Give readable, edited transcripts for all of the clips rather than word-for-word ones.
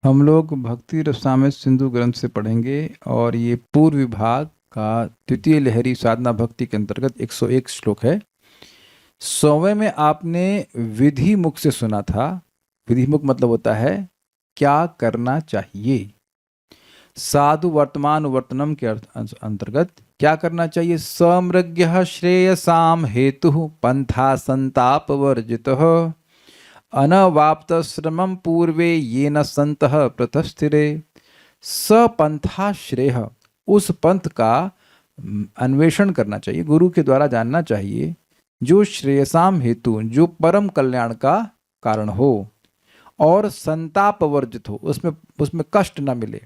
हम लोग भक्ति रसामृत सिंधु ग्रंथ से पढ़ेंगे और ये पूर्व विभाग का द्वितीय लहरी साधना भक्ति के अंतर्गत 101 श्लोक है। 100वें में आपने विधि मुख से सुना था। विधि मुख मतलब होता है क्या करना चाहिए। साधु वर्तमान वर्तनम के अंतर्गत क्या करना चाहिए। समृग्य श्रेयसाम हेतु पंथा संताप वर्जितः अनवाप्त श्रमम पूर्वे ये न संतः प्रतस्थिरे। सपंथा श्रेय, उस पंथ का अन्वेषण करना चाहिए, गुरु के द्वारा जानना चाहिए जो श्रेयसाम हेतु, जो परम कल्याण का कारण हो और संताप वर्जित हो, उसमें उसमें कष्ट न मिले।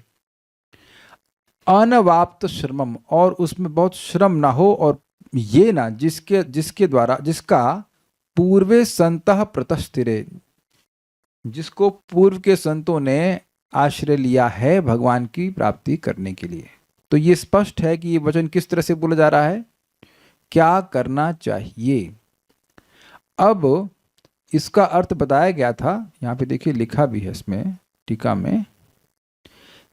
अनवाप्त श्रमम, और उसमें बहुत श्रम ना हो, और ये ना जिसके जिसके द्वारा, जिसका पूर्वे संतः प्रतस्थिरे, जिसको पूर्व के संतों ने आश्रय लिया है भगवान की प्राप्ति करने के लिए। तो ये स्पष्ट है कि ये वचन किस तरह से बोला जा रहा है, क्या करना चाहिए। अब इसका अर्थ बताया गया था, यहाँ पे देखिए लिखा भी है इसमें टीका में,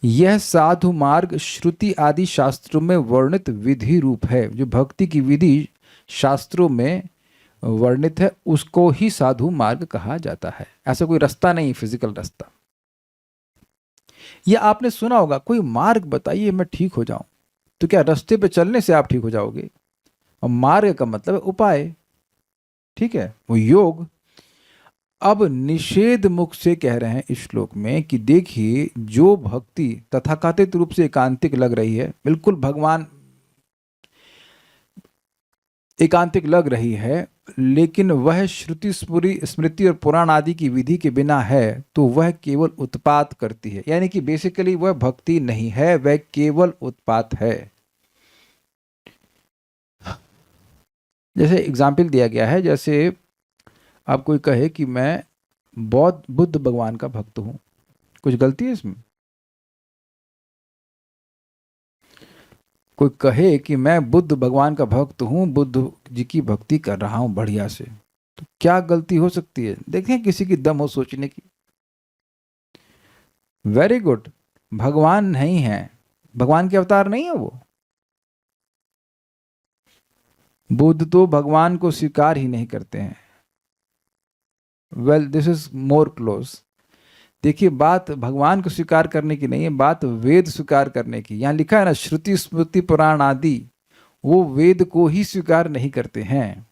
यह साधु मार्ग श्रुति आदि शास्त्रों में वर्णित विधि रूप है। जो भक्ति की विधि शास्त्रों में वर्णित है उसको ही साधु मार्ग कहा जाता है। ऐसा कोई रास्ता नहीं, फिजिकल रास्ता। यह आपने सुना होगा, कोई मार्ग बताइए मैं ठीक हो जाऊं। तो क्या रास्ते पे चलने से आप ठीक हो जाओगे? और मार्ग का मतलब है उपाय, ठीक है, वो योग। अब निषेध मुख से कह रहे हैं इस श्लोक में कि देखिए, जो भक्ति तथाकथित रूप से एकांतिक लग रही है, बिल्कुल भगवान एकांतिक लग रही है, लेकिन वह श्रुति स्मृति और पुराण आदि की विधि के बिना है, तो वह केवल उत्पात करती है। यानी कि बेसिकली वह भक्ति नहीं है, वह केवल उत्पात है। जैसे एग्जाम्पल दिया गया है, जैसे आप कोई कहे कि मैं बुद्ध भगवान का भक्त हूं, कुछ गलती है इसमें? कोई कहे कि मैं बुद्ध भगवान का भक्त हूं, बुद्ध जी की भक्ति कर रहा हूं बढ़िया से, तो क्या गलती हो सकती है? देखें किसी की दम हो सोचने की। वेरी गुड, भगवान नहीं है, भगवान के अवतार नहीं है वो। बुद्ध तो भगवान को स्वीकार ही नहीं करते हैं। Well, this is more close. देखिए, बात भगवान को स्वीकार करने की नहीं है, बात वेद स्वीकार करने की। यहाँ लिखा है ना, श्रुति स्मृति पुराण आदि, वो वेद को ही स्वीकार नहीं करते हैं।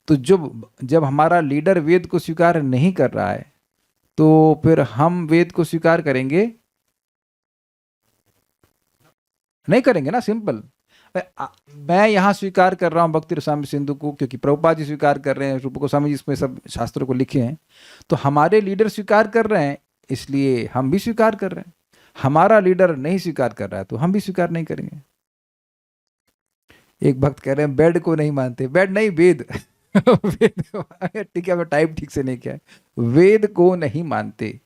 तो जब हमारा लीडर वेद को स्वीकार नहीं कर रहा है, तो फिर हम वेद को स्वीकार करेंगे? नहीं करेंगे ना, सिंपल। मैं यहाँ स्वीकार कर रहा हूँ भक्ति रसामृत सिंधु को, क्योंकि प्रभुपाद जी स्वीकार कर रहे हैं, रूप गोस्वामी जी इसमें सब शास्त्रों को लिखे हैं, तो हमारे लीडर स्वीकार कर रहे हैं, इसलिए हम भी स्वीकार कर रहे हैं। हमारा लीडर नहीं स्वीकार कर रहा है तो हम भी स्वीकार नहीं करेंगे। एक भक्त कह रहे हैं बेड को नहीं मानते, बेड नहीं, वेद। वेद, ठीक है, टाइप ठीक से नहीं किया है। वेद को नहीं मानते,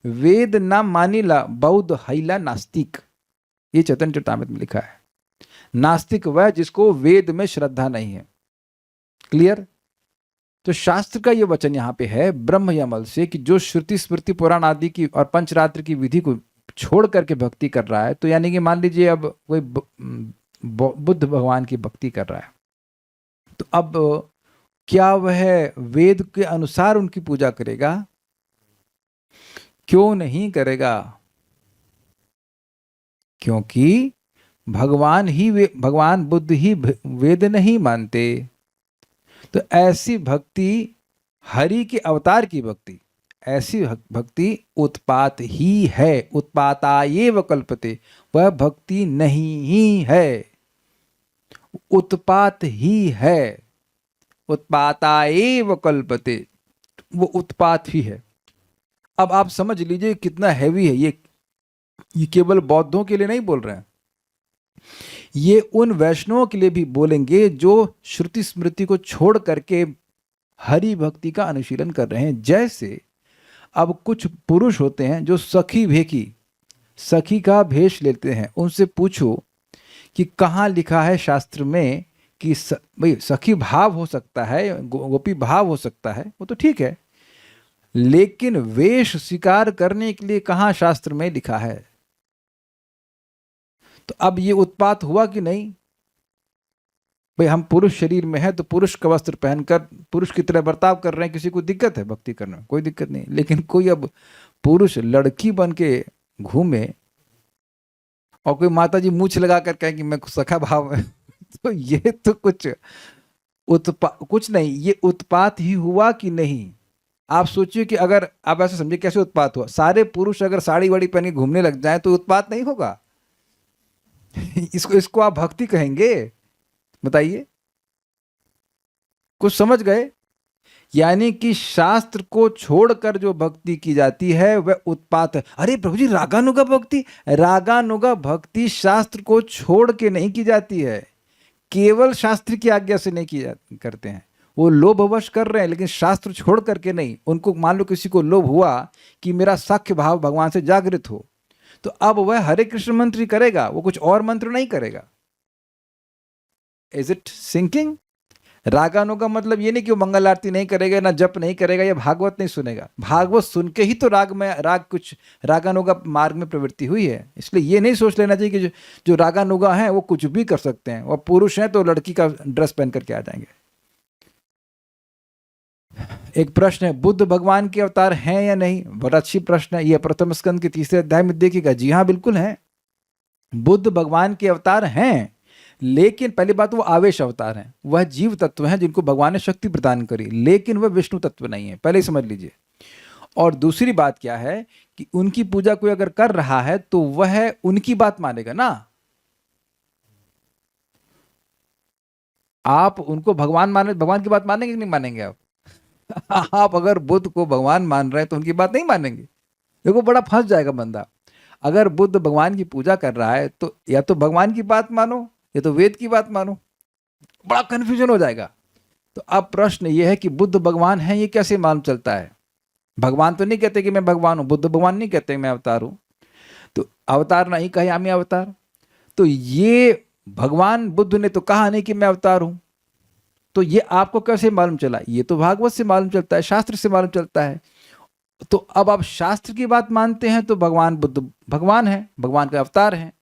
वेद ना मानिला बौद्ध हैला नास्तिक, ये चैतन्य चरितामृत में लिखा है। नास्तिक वह जिसको वेद में श्रद्धा नहीं है। क्लियर? तो शास्त्र का ये वचन यहाँ पे है ब्रह्म यमल से कि जो श्रुति स्मृति पुराण आदि की और पंचरात्र की विधि को छोड़ करके भक्ति कर रहा है, तो यानी कि मान लीजिए अब कोई बुद्ध भगवान की भक्ति कर रहा है, तो अब क्या वह वेद के अनुसार उनकी पूजा करेगा? क्यों नहीं करेगा? क्योंकि भगवान बुद्ध ही वेद नहीं मानते। तो ऐसी भक्ति, हरि के अवतार की भक्ति, ऐसी भक्ति उत्पात ही है। उत्पातायेव कल्पते, वह भक्ति नहीं ही है, उत्पात ही है। उत्पातायेव कल्पते, वो उत्पात ही है। अब आप समझ लीजिए कितना हैवी है ये केवल बौद्धों के लिए नहीं बोल रहे हैं, ये उन वैष्णवों के लिए भी बोलेंगे जो श्रुति स्मृति को छोड़ करके हरि भक्ति का अनुशीलन कर रहे हैं। जैसे अब कुछ पुरुष होते हैं जो सखी का भेष लेते हैं, उनसे पूछो कि कहाँ लिखा है शास्त्र में कि भाई सखी भाव हो सकता है, गोपी भाव हो सकता है, वो तो ठीक है, लेकिन वेश स्वीकार करने के लिए कहाँ शास्त्र में लिखा है? तो अब ये उत्पात हुआ कि नहीं? भाई हम पुरुष शरीर में है तो पुरुष का वस्त्र पहनकर पुरुष की तरह बर्ताव कर रहे हैं, किसी को दिक्कत है भक्ति करने में? कोई दिक्कत नहीं। लेकिन कोई अब पुरुष लड़की बन के घूमे और कोई माता जी मूछ लगा कर कहे कि मैं सखा भाव में तो ये तो कुछ नहीं, ये उत्पात ही हुआ कि नहीं? आप सोचिए कि अगर आप ऐसे समझिए कैसे उत्पात हुआ। सारे पुरुष अगर साड़ी वाड़ी पहन के घूमने लग जाए तो उत्पात नहीं होगा? इसको आप भक्ति कहेंगे? बताइए, कुछ समझ गए? यानी कि शास्त्र को छोड़कर जो भक्ति की जाती है वह उत्पात है। अरे प्रभु जी, रागानुगा भक्ति, रागानुगा भक्ति शास्त्र को छोड़ के नहीं की जाती है, केवल शास्त्र की आज्ञा से नहीं की जाती करते हैं। वो लोभवश कर रहे हैं लेकिन शास्त्र छोड़ करके नहीं। उनको मान लो किसी को लोभ हुआ कि मेरा साख्य भाव भगवान से जागृत हो, तो अब वह हरे कृष्ण मंत्र ही करेगा, वो कुछ और मंत्र नहीं करेगा। Is it sinking? रागानुगा मतलब ये नहीं कि वो मंगल आरती नहीं करेगा, ना जप नहीं करेगा, या भागवत नहीं सुनेगा। भागवत सुन के ही तो कुछ रागानुगा मार्ग में प्रवृत्ति हुई है। इसलिए ये नहीं सोच लेना चाहिए कि जो रागानुगा हैं वो कुछ भी कर सकते हैं, और पुरुष हैं तो लड़की का ड्रेस पहन करके आ जाएंगे। एक प्रश्न है, बुद्ध भगवान के अवतार हैं या नहीं? बड़ा अच्छी प्रश्न है। यह प्रथम स्कंद के 3 अध्याय में देखिएगा। जी हाँ, बिल्कुल है, बुद्ध भगवान के अवतार हैं। लेकिन पहली बात, वो आवेश अवतार हैं, वह जीव तत्व हैं जिनको भगवान ने शक्ति प्रदान करी, लेकिन वह विष्णु तत्व नहीं है, पहले ही समझ लीजिए। और दूसरी बात क्या है कि उनकी पूजा कोई अगर कर रहा है तो वह उनकी बात मानेगा ना। आप उनको भगवान माने, भगवान की बात मानेंगे कि नहीं मानेंगे आप? आप अगर बुद्ध को भगवान मान रहे हैं तो उनकी बात नहीं मानेंगे। देखो, बड़ा फंस जाएगा बंदा। अगर बुद्ध भगवान की पूजा कर रहा है तो या तो भगवान की बात मानो या तो वेद की बात मानो, बड़ा कंफ्यूजन हो जाएगा। तो अब प्रश्न यह है कि बुद्ध भगवान है, ये कैसे मालूम चलता है? भगवान तो नहीं कहते कि मैं भगवान हूं, बुद्ध भगवान नहीं कहते मैं अवतार हूं, तो अवतार नहीं कहे आमी अवतार, तो ये भगवान बुद्ध ने तो कहा नहीं कि मैं अवतार हूं, तो ये आपको कैसे मालूम चला? ये तो भागवत से मालूम चलता है, शास्त्र से मालूम चलता है। तो अब आप शास्त्र की बात मानते हैं तो भगवान बुद्ध भगवान है, भगवान का अवतार है,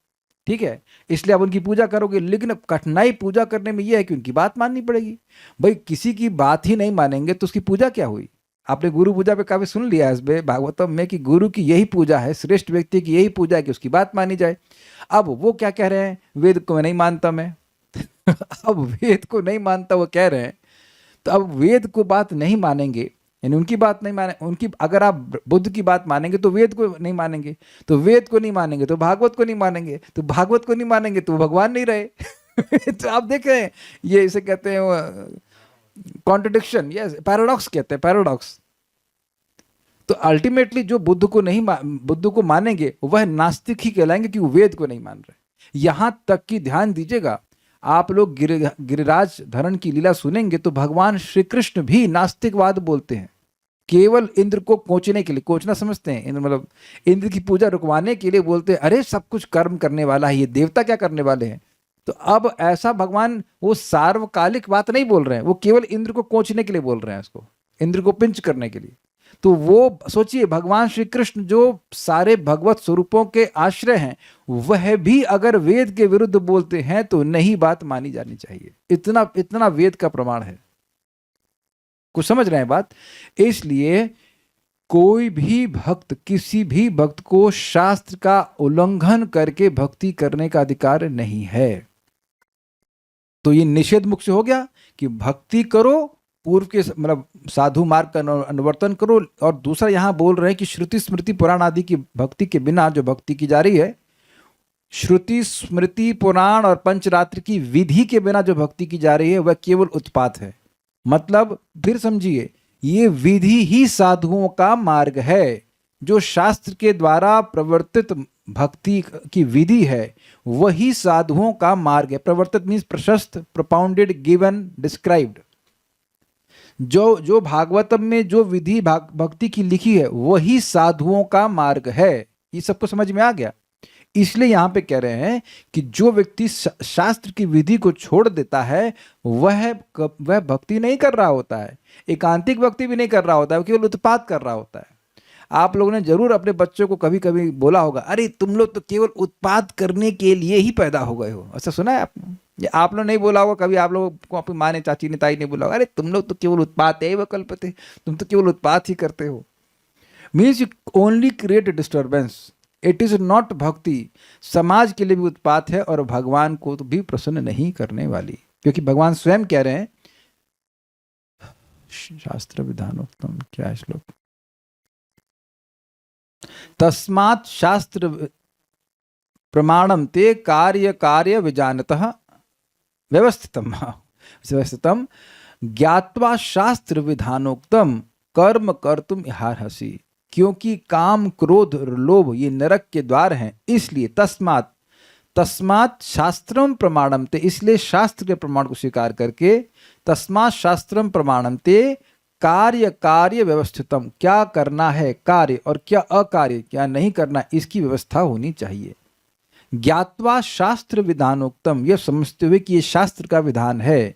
ठीक है, इसलिए आप उनकी पूजा करोगे। लेकिन अब कठिनाई पूजा करने में यह है कि उनकी बात माननी पड़ेगी। भाई किसी की बात ही नहीं मानेंगे तो उसकी पूजा क्या हुई? आपने गुरु पूजा पे काफी सुन लिया है भागवतम में कि गुरु की यही पूजा है, श्रेष्ठ व्यक्ति की यही पूजा है कि उसकी बात मानी जाए। अब वो क्या कह रहे हैं, वेद को नहीं मानता मैं अब वेद को नहीं मानता वो कह रहे हैं, तो अब वेद को बात नहीं मानेंगे, यानी उनकी बात नहीं माने, उनकी अगर आप बुद्ध की बात मानेंगे तो वेद को नहीं मानेंगे, तो वेद को नहीं मानेंगे तो भागवत को नहीं मानेंगे, तो भागवत को नहीं मानेंगे तो भगवान नहीं रहे तो आप देख रहे हैं, ये इसे कहते हैं कॉन्ट्रडिक्शन, यस, पैराडॉक्स कहते हैं, पैराडॉक्स। तो अल्टीमेटली जो बुद्ध को मानेंगे वह नास्तिक ही कहलाएंगे कि वो वेद को नहीं मान रहे। यहां तक कि ध्यान दीजिएगा, आप लोग गिरिराज धरण की लीला सुनेंगे तो भगवान श्री कृष्ण भी नास्तिकवाद बोलते हैं, केवल इंद्र को कोचने के लिए, कोचना समझते हैं, इंद्र मतलब इंद्र की पूजा रुकवाने के लिए बोलते हैं, अरे सब कुछ कर्म करने वाला है, ये देवता क्या करने वाले हैं। तो अब ऐसा भगवान वो सार्वकालिक बात नहीं बोल रहे हैं, वो केवल इंद्र को कोचने के लिए बोल रहे हैं, उसको इंद्र को पिंच करने के लिए। तो वो सोचिए, भगवान श्री कृष्ण जो सारे भगवत स्वरूपों के आश्रय हैं, वह भी अगर वेद के विरुद्ध बोलते हैं तो नहीं बात मानी जानी चाहिए। इतना इतना वेद का प्रमाण है। कुछ समझ रहे हैं बात? इसलिए कोई भी भक्त, किसी भी भक्त को शास्त्र का उल्लंघन करके भक्ति करने का अधिकार नहीं है। तो ये निषेध मुक्त से हो गया कि भक्ति करो, पूर्व के मतलब साधु मार्ग का अनुवर्तन करो। और दूसरा यहां बोल रहे हैं कि श्रुति स्मृति पुराण आदि की भक्ति के बिना जो भक्ति की जा रही है, श्रुति स्मृति पुराण और पंचरात्र की विधि के बिना जो भक्ति की जा रही है वह केवल उत्पात है। मतलब फिर समझिए, ये विधि ही साधुओं का मार्ग है। जो शास्त्र के द्वारा प्रवर्तित भक्ति की विधि है वही साधुओं का मार्ग है। प्रवर्तित मीन्स प्रशस्त, प्रोपाउंडेड, गिवन, डिस्क्राइब्ड। जो भागवतम में जो विधि भक्ति की लिखी है वही साधुओं का मार्ग है। ये सबको समझ में आ गया? इसलिए यहाँ पे कह रहे हैं कि जो व्यक्ति शास्त्र की विधि को छोड़ देता है वह भक्ति नहीं कर रहा होता है, एकांतिक भक्ति भी नहीं कर रहा होता है, वो केवल उत्पात कर रहा होता है। आप लोगों ने जरूर अपने बच्चों को कभी कभी बोला होगा, अरे तुम लोग तो केवल उत्पात करने के लिए ही पैदा हो गए हो। ऐसा सुना है आपने? ये आप लोग नहीं बोला होगा कभी, आप लोगों को अपनी माँ ने, चाची ने, ताई ने बोला होगा, अरे तुम लोग तो केवल उत्पात है, कल्पते, तुम तो केवल उत्पात ही करते हो। Means you only create disturbance, it is not भक्ति। समाज के लिए भी उत्पात है और भगवान को तो भी प्रसन्न नहीं करने वाली, क्योंकि भगवान स्वयं कह रहे हैं, शास्त्र विधानोक्तम, क्या है श्लोक, तस्मात् शास्त्र प्रमाणम ते कार्य कार्य विजानतः व्यवस्थितम ज्ञात्वा शास्त्र विधानोक्तम कर्म कर्तुम इहार्हसि। क्योंकि काम क्रोध लोभ ये नरक के द्वार हैं, इसलिए तस्मात् शास्त्रम प्रमाणम ते, इसलिए शास्त्र के प्रमाण को स्वीकार करके, तस्मात् शास्त्रम प्रमाणम ते कार्य कार्य व्यवस्थितम, क्या करना है कार्य और क्या अकार्य, क्या नहीं करना, इसकी व्यवस्था होनी चाहिए। ज्ञात्वा शास्त्र विधानोक्तम, यह समझते हुए कि यह शास्त्र का विधान है,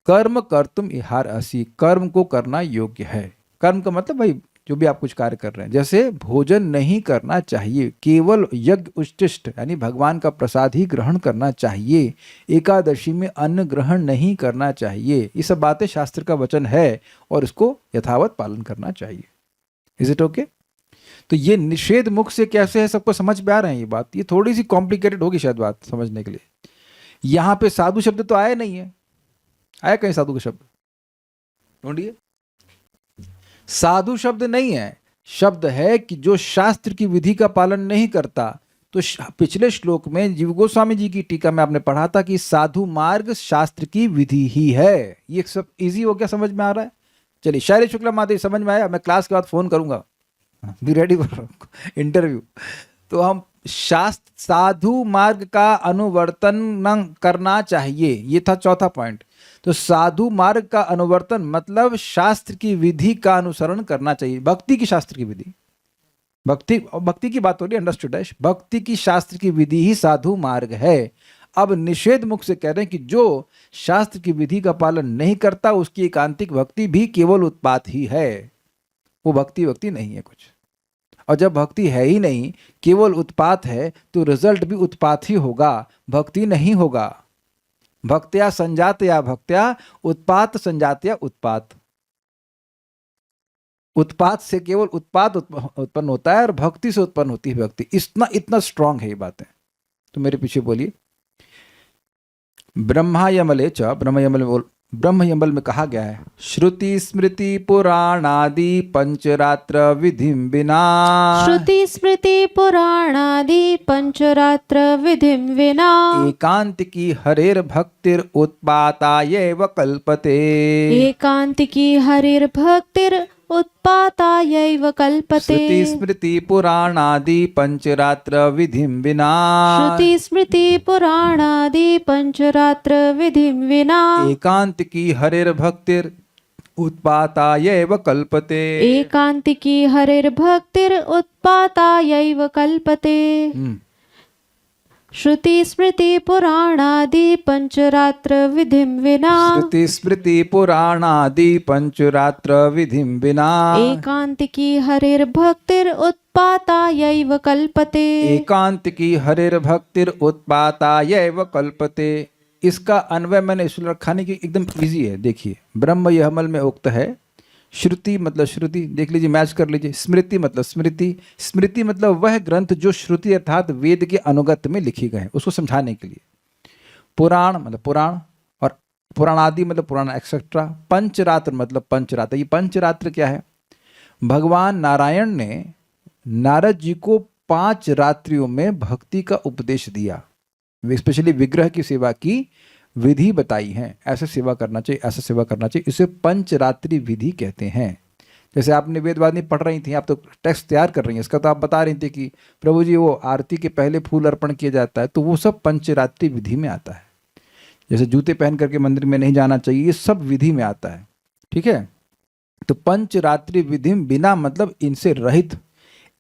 कर्म कर्तुम इहार्हसि, कर्म को करना योग्य है। कर्म का मतलब भाई जो भी आप कुछ कार्य कर रहे हैं, जैसे भोजन नहीं करना चाहिए, केवल यज्ञ उच्छिष्ट यानी भगवान का प्रसाद ही ग्रहण करना चाहिए, एकादशी में अन्न ग्रहण नहीं करना चाहिए, ये सब बातें शास्त्र का वचन है और इसको यथावत पालन करना चाहिए। Is it okay? तो ये निषेध मुख से कैसे है, सबको समझ में आ रहे हैं ये बात? ये थोड़ी सी कॉम्प्लिकेटेड होगी शायद बात समझने के लिए। यहां पे साधु शब्द तो आया नहीं है, आया कहीं साधु का शब्द? ढूंढिए, साधु शब्द नहीं है, शब्द है कि जो शास्त्र की विधि का पालन नहीं करता। तो पिछले श्लोक में जीव गोस्वामी जी की टीका में आपने पढ़ा था कि साधु मार्ग शास्त्र की विधि ही है। ये सब इजी हो गया, समझ में आ रहा है? चलिए, शायरी शुक्ला माता समझ में आया? मैं क्लास के बाद फोन करूंगा, बी रेडी फॉर इंटरव्यू। तो हम शास्त्र साधु मार्ग का अनुवर्तन करना चाहिए, ये था चौथा पॉइंट। तो साधु मार्ग का अनुवर्तन मतलब शास्त्र की विधि का अनुसरण करना चाहिए, भक्ति की शास्त्र की विधि, भक्ति की बात हो रही है, अंडरस्टूड है? भक्ति की शास्त्र की विधि ही साधु मार्ग है। अब निषेध मुख से कह रहे हैं कि जो शास्त्र की विधि का पालन नहीं करता उसकी एकांतिक भक्ति भी केवल उत्पात ही है, वो भक्ति नहीं है कुछ। और जब भक्ति है ही नहीं, केवल उत्पात है, तो रिजल्ट भी उत्पात ही होगा, भक्ति नहीं होगा। भक्त्या संजातया भक्त्या, उत्पात संजातया उत्पात। उत्पात से केवल उत्पात उत्पन्न होता है और भक्ति से उत्पन्न होती है भक्ति। इतना स्ट्रांग है ये बातें। तो मेरे पीछे बोलिए, ब्रह्मयमले च, ब्रह्मयमल में कहा गया है, श्रुति स्मृति पुराणादि पंचरात्र विधिम विना, श्रुति स्मृति पुराणादि पंचरात्र विधिम विना, एकांतिकी हरेर भक्तिर उत्पातायैव कल्पते, एकांतिकी हरिर भक्तिर उत्पातायैव कल्पते। श्रुति स्मृति पुराणादि पंचरात्र विधिम विना, श्रुति स्मृति पुराणादि पंचरात्र विधिम विना, एकांतिकी हरेर भक्तिर उत्पातायैव कल्पते, एकांतिकी हरिर भक्तिर उत्पातायैव कल्पते। श्रुति स्मृति पुराणादि पंचरात्र विधिम विना, श्रुति स्मृति पुराणादि पंचरात्र विधिम विना, एकांतिकी हरिर भक्तिर उत्पातायैव कल्पते, एकांतिकी हरिर भक्तिर उत्पातायैव कल्पते। इसका अन्वय मैंने इसलिए रखा नहीं कि एकदम इजी है। देखिए, ब्रह्म यमल में उक्त है, श्रुति मतलब श्रुति, देख लीजिए, मैच कर लीजिए। स्मृति मतलब स्मृति, स्मृति मतलब वह ग्रंथ जो श्रुति अर्थात वेद के अनुगत में लिखी गए हैं, उसको समझाने के लिए। पुराण मतलब पुराण, और पुराणादि मतलब पुराण एक्सेट्रा। पंचरात्र मतलब पंचरात्र। ये पंचरात्र क्या है? भगवान नारायण ने नारद जी को 5 रात्रियों में भक्ति का उपदेश दिया, स्पेशली विग्रह की सेवा की विधि बताई है, ऐसे सेवा करना चाहिए, ऐसा सेवा करना चाहिए। इसे पंचरात्रि विधि कहते हैं। जैसे आपने वेदवादी पढ़ रही थी, आप तो टेक्स्ट तैयार कर रही हैं, इसका तो आप बता रही थी कि प्रभु जी वो आरती के पहले फूल अर्पण किया जाता है, तो वो सब पंचरात्रि विधि में आता है। जैसे जूते पहन करके मंदिर में नहीं जाना चाहिए, ये सब विधि में आता है। ठीक है? तो पंचरात्रि विधि बिना मतलब इनसे रहित,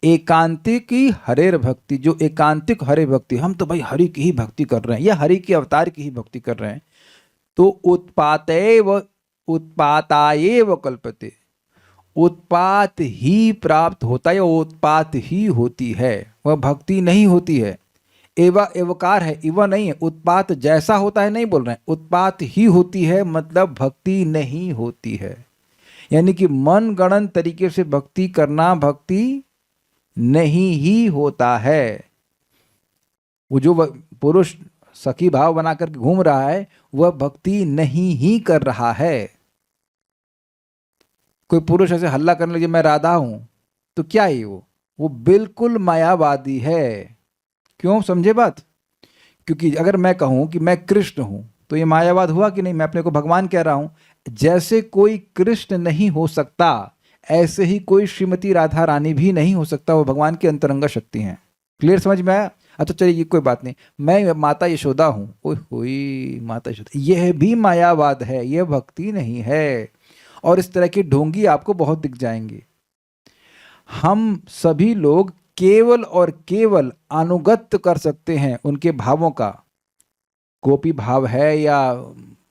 एकांतिक ही हरेर भक्ति, जो एकांतिक हरे भक्ति, हम तो भाई हरि की ही भक्ति कर रहे हैं या हरि के अवतार की ही भक्ति कर रहे हैं, तो उत्पाताएव कल्पते, उत्पात ही प्राप्त होता है या उत्पात ही होती है, वह भक्ति नहीं होती है। एवा एवकार है, इवा नहीं है। उत्पात जैसा होता है नहीं बोल रहे हैं, उत्पात ही होती है मतलब भक्ति नहीं होती है। यानी कि मन गणन तरीके से भक्ति करना भक्ति नहीं ही होता है। वो जो पुरुष सखी भाव बना करके घूम रहा है वह भक्ति नहीं ही कर रहा है। कोई पुरुष ऐसे हल्ला करने लगे मैं राधा हूं, तो क्या है वो बिल्कुल मायावादी है। क्यों, समझे बात? क्योंकि अगर मैं कहूं कि मैं कृष्ण हूं तो ये मायावाद हुआ कि नहीं? मैं अपने को भगवान कह रहा हूं। जैसे कोई कृष्ण नहीं हो सकता ऐसे ही कोई श्रीमती राधा रानी भी नहीं हो सकता, वो भगवान की अंतरंग शक्ति हैं। क्लियर, समझ में आया? अच्छा चलिए, ये कोई बात नहीं, मैं माता यशोदा हूं, ओए होई माता यशोदा, यह भी मायावाद है, यह भक्ति नहीं है। और इस तरह की ढोंगी आपको बहुत दिख जाएंगी। हम सभी लोग केवल और केवल अनुगत्य कर सकते हैं उनके भावों का। गोपी भाव है या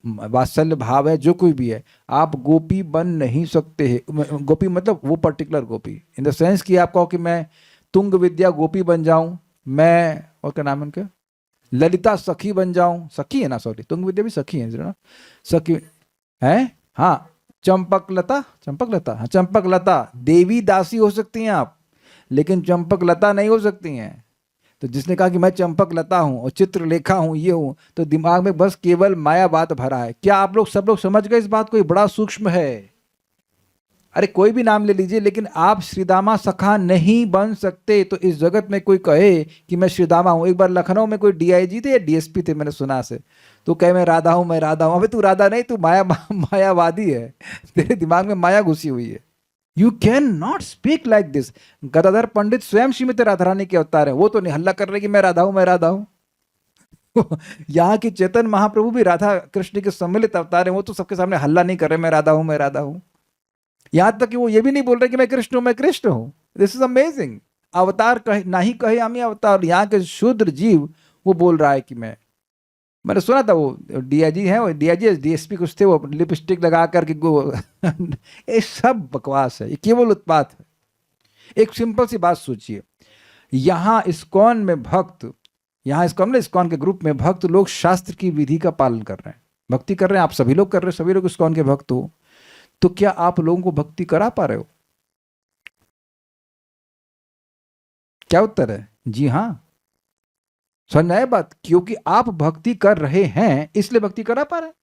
वात्सल्य भाव है, जो कोई भी है, आप गोपी बन नहीं सकते हैं। गोपी मतलब वो particular Gopi, in the sense कि आप कहो कि मैं तुंग विद्या गोपी बन जाऊं, मैं और क्या नाम है उनका, ललिता सखी बन जाऊं। सखी है ना, सॉरी, तुंग विद्या भी सखी है ना, सखी है। हाँ, चंपक लता, हाँ चंपक लता, देवी दासी हो सकती हैं आप, लेकिन चंपक लता नहीं हो सकती हैं। तो जिसने कहा कि मैं चंपक लता हूं और चित्रलेखा हूं, ये हूं, तो दिमाग में बस केवल माया बात भरा है। क्या आप लोग सब लोग समझ गए इस बात को? ये बड़ा सूक्ष्म है। अरे कोई भी नाम ले लीजिए, लेकिन आप श्रीदामा सखा नहीं बन सकते। तो इस जगत में कोई कहे कि मैं श्रीदामा हूं, एक बार लखनऊ में कोई डीआईजी थे या डीएसपी थे, मैंने सुना से, तो कहे मैं राधा हूं, मैं राधा हूं। अबे तू राधा नहीं, तू मायावादी है, तेरे दिमाग में माया घुसी हुई है। You can not speak like this. Gadadhar Pandit स्वयं श्रीमती राधा रानी के अवतार है, वो तो नहीं हल्ला कर रहे कि मैं राधा हूं, मैं राधा हूं। यहाँ की चेतन महाप्रभु भी राधा कृष्ण के सम्मिलित अवतार है, वो तो सबके सामने हल्ला नहीं कर रहे मैं राधा हूं, मैं राधा हूं। यहां तक कि वो ये भी नहीं बोल रहे कि मैं कृष्ण हूं, मैं कृष्ण हूं। This is amazing. अवतार कहे ना ही कहे आमी अवतार, यहाँ के शूद्र जीव वो बोल रहा है कि मैंने सुना था वो डीआईजी है, वो डीआईजी डीएसपी कुछ थे, वो लिपस्टिक लगा करके ये सब बकवास है, ये केवल उत्पात है। एक सिंपल सी बात सोचिए, यहाँ इस्कॉन में भक्त, यहाँ इस्कॉन के ग्रुप में भक्त लोग शास्त्र की विधि का पालन कर रहे हैं, भक्ति कर रहे हैं। आप सभी लोग कर रहे हैं, सभी लोग इस्कॉन के भक्त हो, तो क्या आप लोगों को भक्ति करा पा रहे हो? क्या उत्तर है? जी हाँ। समझ में आया बात? क्योंकि आप भक्ति कर रहे हैं इसलिए भक्ति करा पा रहे हैं।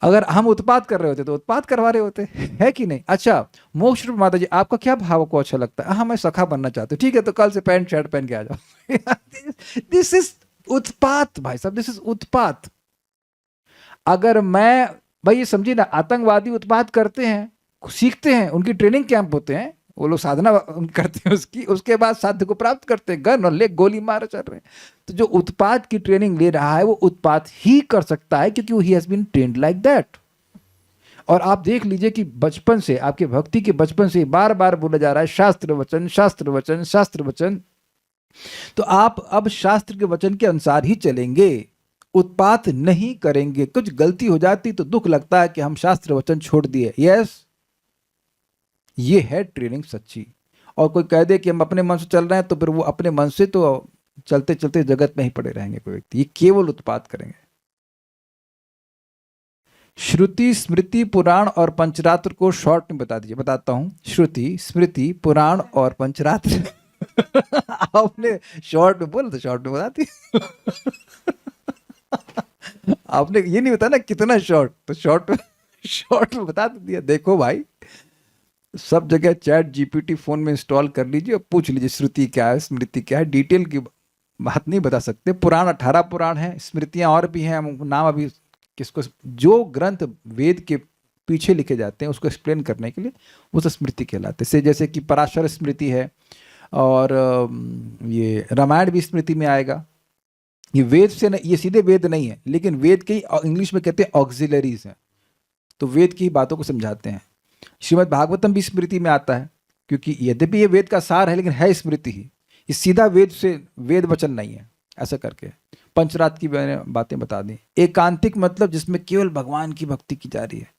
अगर हम उत्पात कर रहे होते तो उत्पात करवा रहे होते, है कि नहीं? अच्छा, मोक्ष रूप माता जी, आपका क्या भाव को अच्छा लगता है? हाँ, मैं सखा बनना चाहती हूँ। ठीक है, तो कल से पैंट शर्ट पहन के आ जाओ। दिस इज उत्पात भाई साहब, दिस इज उत्पात। अगर मैं, भाई ये समझिए ना, आतंकवादी उत्पात करते हैं, सीखते हैं, उनकी ट्रेनिंग कैंप होते हैं, वो लोग साधना करते हैं उसकी, उसके बाद साध्य को प्राप्त करते हैं, गन और ले गोली मार चल रहे हैं। तो जो उत्पात की ट्रेनिंग ले रहा है वो उत्पात ही कर सकता है, क्योंकि he has been trained like that. और आप देख लीजिए कि बचपन से, आपके भक्ति के बचपन से बार बार बोला जा रहा है शास्त्र वचन, शास्त्र वचन, शास्त्र वचन। तो आप अब शास्त्र के वचन के अनुसार ही चलेंगे, उत्पात नहीं करेंगे। कुछ गलती हो जाती तो दुख लगता है कि हम शास्त्र वचन छोड़ दिए। यस, ये है ट्रेनिंग सच्ची। और कोई कह दे कि हम अपने मन से चल रहे हैं, तो फिर वो अपने मन से तो चलते चलते जगत में ही पड़े रहेंगे कोई व्यक्ति, ये केवल उत्पात करेंगे। श्रुति, स्मृति, पुराण और पंचरात्र को शॉर्ट में बता दीजिए। बताता हूं, श्रुति, स्मृति, पुराण और पंचरात्र। आपने शॉर्ट में बोला तो शॉर्ट में बताती। आपने ये नहीं बताया ना कितना शॉर्ट, तो शॉर्ट में बता दिया। देखो भाई, सब जगह चैट जीपीटी फोन में इंस्टॉल कर लीजिए और पूछ लीजिए श्रुति क्या है, स्मृति क्या है। डिटेल की बात नहीं बता सकते। पुराण 18 पुराण हैं, स्मृतियां और भी हैं, नाम अभी किसको, जो ग्रंथ वेद के पीछे लिखे जाते हैं उसको एक्सप्लेन करने के लिए वो सब स्मृति कहलाते हैं। जैसे कि पराशर स्मृति है, और ये रामायण भी स्मृति में आएगा। ये वेद से नहीं, ये सीधे वेद नहीं है, लेकिन वेद के इंग्लिश में कहते हैं ऑक्सिलरीज हैं, तो वेद की बातों को समझाते हैं। श्रीमद् भागवतम भी स्मृति में आता है, क्योंकि यद्यपि ये वेद का सार है लेकिन है स्मृति ही, ये सीधा वेद से वेद वचन नहीं है। ऐसा करके पंचरात की मैंने बातें बता दी। एकांतिक मतलब जिसमें केवल भगवान की भक्ति की जा रही है।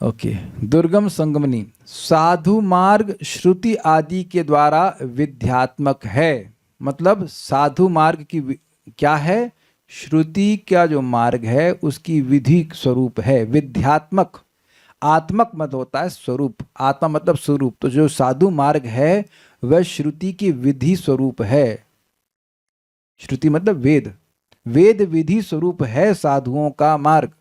ओके, दुर्गम संगमनी, साधु मार्ग श्रुति आदि के द्वारा विध्यात्मक है। मतलब साधु मार्ग की क्या है? श्रुति का जो मार्ग है उसकी विधि स्वरूप है, विध्यात्मक। आत्मक मत होता है स्वरूप, आत्मा मतलब स्वरूप। तो जो साधु मार्ग है वह श्रुति की विधि स्वरूप है। श्रुति मतलब वेद, वेद विधि स्वरूप है साधुओं का मार्ग।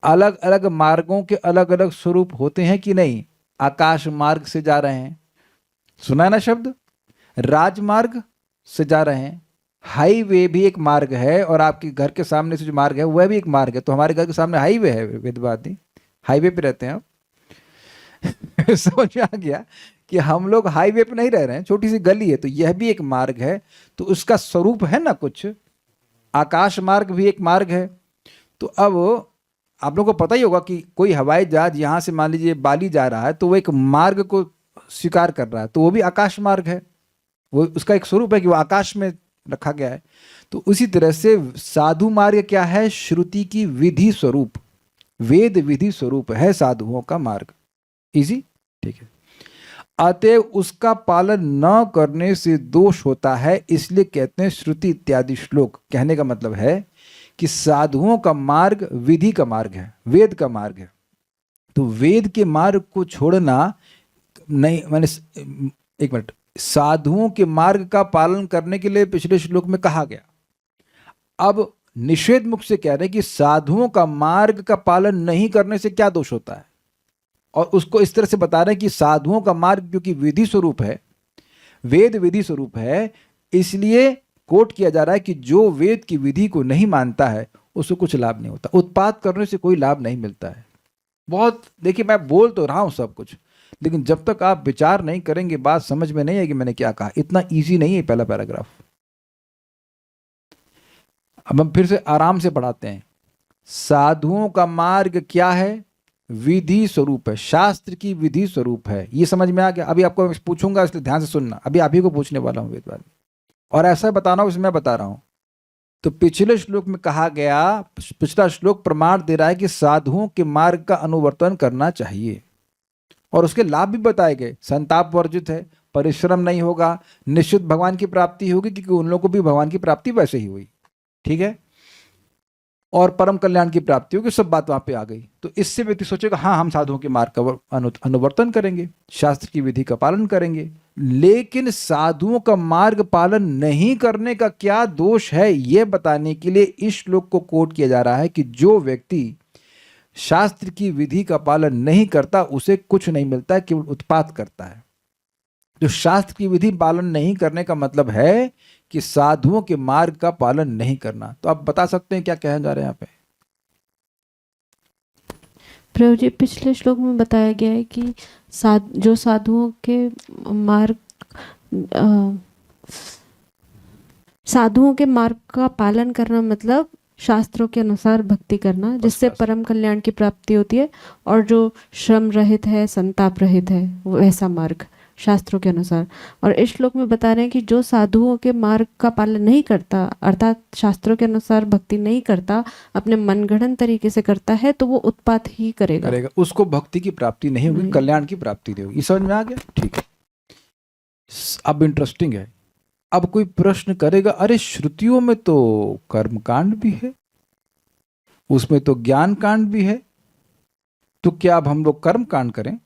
अलग अलग मार्गों के अलग अलग स्वरूप होते हैं कि नहीं? आकाश मार्ग से जा रहे हैं, सुना ना शब्द? राजमार्ग से जा रहे हैं, हाईवे भी एक मार्ग है, और आपके घर के सामने से जो मार्ग है वह भी एक मार्ग है। तो हमारे घर के सामने हाईवे है, वेदवादी हाईवे पे रहते हैं आप। समझ में आ गया कि हम लोग हाईवे पे नहीं रह रहे हैं, छोटी सी गली है, तो यह भी एक मार्ग है। तो उसका स्वरूप है ना कुछ। आकाश मार्ग भी एक मार्ग है। तो अब आप लोगों को पता ही होगा कि कोई हवाई जहाज यहाँ से मान लीजिए बाली जा रहा है तो वो एक मार्ग को स्वीकार कर रहा है, तो वो भी आकाश मार्ग है। वो उसका एक स्वरूप है कि वो आकाश में रखा गया है। तो उसी तरह से साधु मार्ग क्या है? श्रुति की विधि स्वरूप, वेद विधि स्वरूप है साधुओं का मार्ग। इजी, ठीक है। अतएव उसका पालन न करने से दोष होता है, इसलिए कहते हैं श्रुति इत्यादि श्लोक। कहने का मतलब है कि साधुओं का मार्ग विधि का मार्ग है, वेद का मार्ग है। तो वेद के मार्ग को छोड़ना नहीं, मैंने एक मिनट, साधुओं के मार्ग का पालन करने के लिए पिछले श्लोक में कहा गया। अब निषेध मुख से कह रहे हैं कि साधुओं का मार्ग का पालन नहीं करने से क्या दोष होता है, और उसको इस तरह से बता रहे हैं कि साधुओं का मार्ग क्योंकि विधि स्वरूप है, वेद विधि स्वरूप है, इसलिए कोट किया जा रहा है कि जो वेद की विधि को नहीं मानता है उसको कुछ लाभ नहीं होता, उत्पात करने से कोई लाभ नहीं मिलता है। बहुत देखिए, मैं बोल तो रहा हूं सब कुछ, लेकिन जब तक आप विचार नहीं करेंगे बात समझ में नहीं आएगी मैंने क्या कहा। इतना इजी नहीं है पहला पैराग्राफ। अब हम फिर से आराम से पढ़ाते हैं। साधुओं का मार्ग क्या है? विधि स्वरूप है, शास्त्र की विधि स्वरूप है। ये समझ में आ गया? अभी आपको पूछूंगा इसलिए ध्यान से सुनना, अभी आप ही को पूछने वाला हूं वेदवाद, और ऐसा बताना हो मैं बता रहा हूं। तो पिछले श्लोक में कहा गया, पिछला श्लोक प्रमाण दे रहा है कि साधुओं के मार्ग का अनुवर्तन करना चाहिए, और उसके लाभ भी बताए गए। संताप वर्जित है, परिश्रम नहीं होगा, निश्चित भगवान की प्राप्ति होगी, क्योंकि उन लोगों को भी भगवान की प्राप्ति वैसे ही हुई, ठीक है, और परम कल्याण की प्राप्ति होगी। सब बात वहां पे आ गई। तो इससे व्यक्ति सोचेगा हाँ हम साधुओं के मार्ग का अनुवर्तन करेंगे, शास्त्र की विधि का पालन करेंगे। लेकिन साधुओं का मार्ग पालन नहीं करने का क्या दोष है, यह बताने के लिए इस श्लोक को कोट किया जा रहा है कि जो व्यक्ति शास्त्र की विधि का पालन नहीं करता उसे कुछ नहीं मिलता है, केवल उत्पात करता है। जो शास्त्र की विधि पालन नहीं करने का मतलब है कि साधुओं के मार्ग का पालन नहीं करना। तो आप बता सकते हैं क्या कहना जा रहे हैं यहाँ पे? प्रभु जी, पिछले श्लोक में बताया गया है कि जो साधुओं के मार्ग साधुओं के मार्ग का पालन करना मतलब शास्त्रों के अनुसार भक्ति करना, जिससे परम कल्याण की प्राप्ति होती है, और जो श्रम रहित है, संताप रहित है, वैसा मार्ग शास्त्रों के अनुसार। और इस श्लोक में बता रहे हैं कि जो साधुओं के मार्ग का पालन नहीं करता, अर्थात शास्त्रों के अनुसार भक्ति नहीं करता, अपने मनगढ़ंत तरीके से करता है, तो वो उत्पात ही करेगा। उसको भक्ति की प्राप्ति नहीं होगी, कल्याण की प्राप्ति नहीं होगी। समझ में आ गया? ठीक है। अब इंटरेस्टिंग है, अब कोई प्रश्न करेगा अरे श्रुतियों में तो कर्म कांड भी है, उसमें तो ज्ञान कांड भी है, तो क्या अब हम लोग कर्म कांड करें?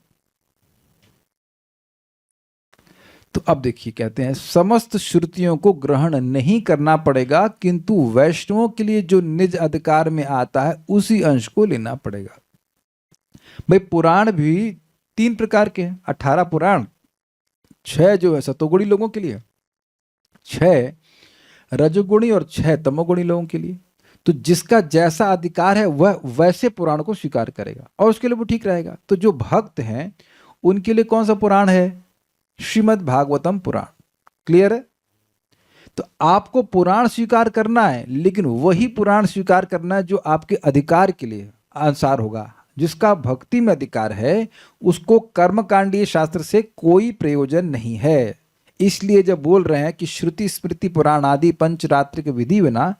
तो अब देखिए, कहते हैं समस्त श्रुतियों को ग्रहण नहीं करना पड़ेगा, किंतु वैष्णवों के लिए जो निज अधिकार में आता है उसी अंश को लेना पड़ेगा। भाई पुराण भी 3 प्रकार के हैं, 18 पुराण, 6 जो है सतोगुणी लोगों के लिए, 6 रजोगुणी और 6 तमोगुणी लोगों के लिए। तो जिसका जैसा अधिकार है वह वैसे पुराण को स्वीकार करेगा और उसके लिए वो ठीक रहेगा। तो जो भक्त हैं उनके लिए कौन सा पुराण है? श्रीमद् भागवतम पुराण। क्लियर है? तो आपको पुराण स्वीकार करना है, लेकिन वही पुराण स्वीकार करना है जो आपके अधिकार के लिए अनुसार होगा, जिसका भक्ति में अधिकार है उसको कर्मकांडीय शास्त्र से कोई प्रयोजन नहीं है। इसलिए जब बोल रहे हैं कि श्रुति स्मृति पुराण आदि पंचरात्रिक विधि बिना,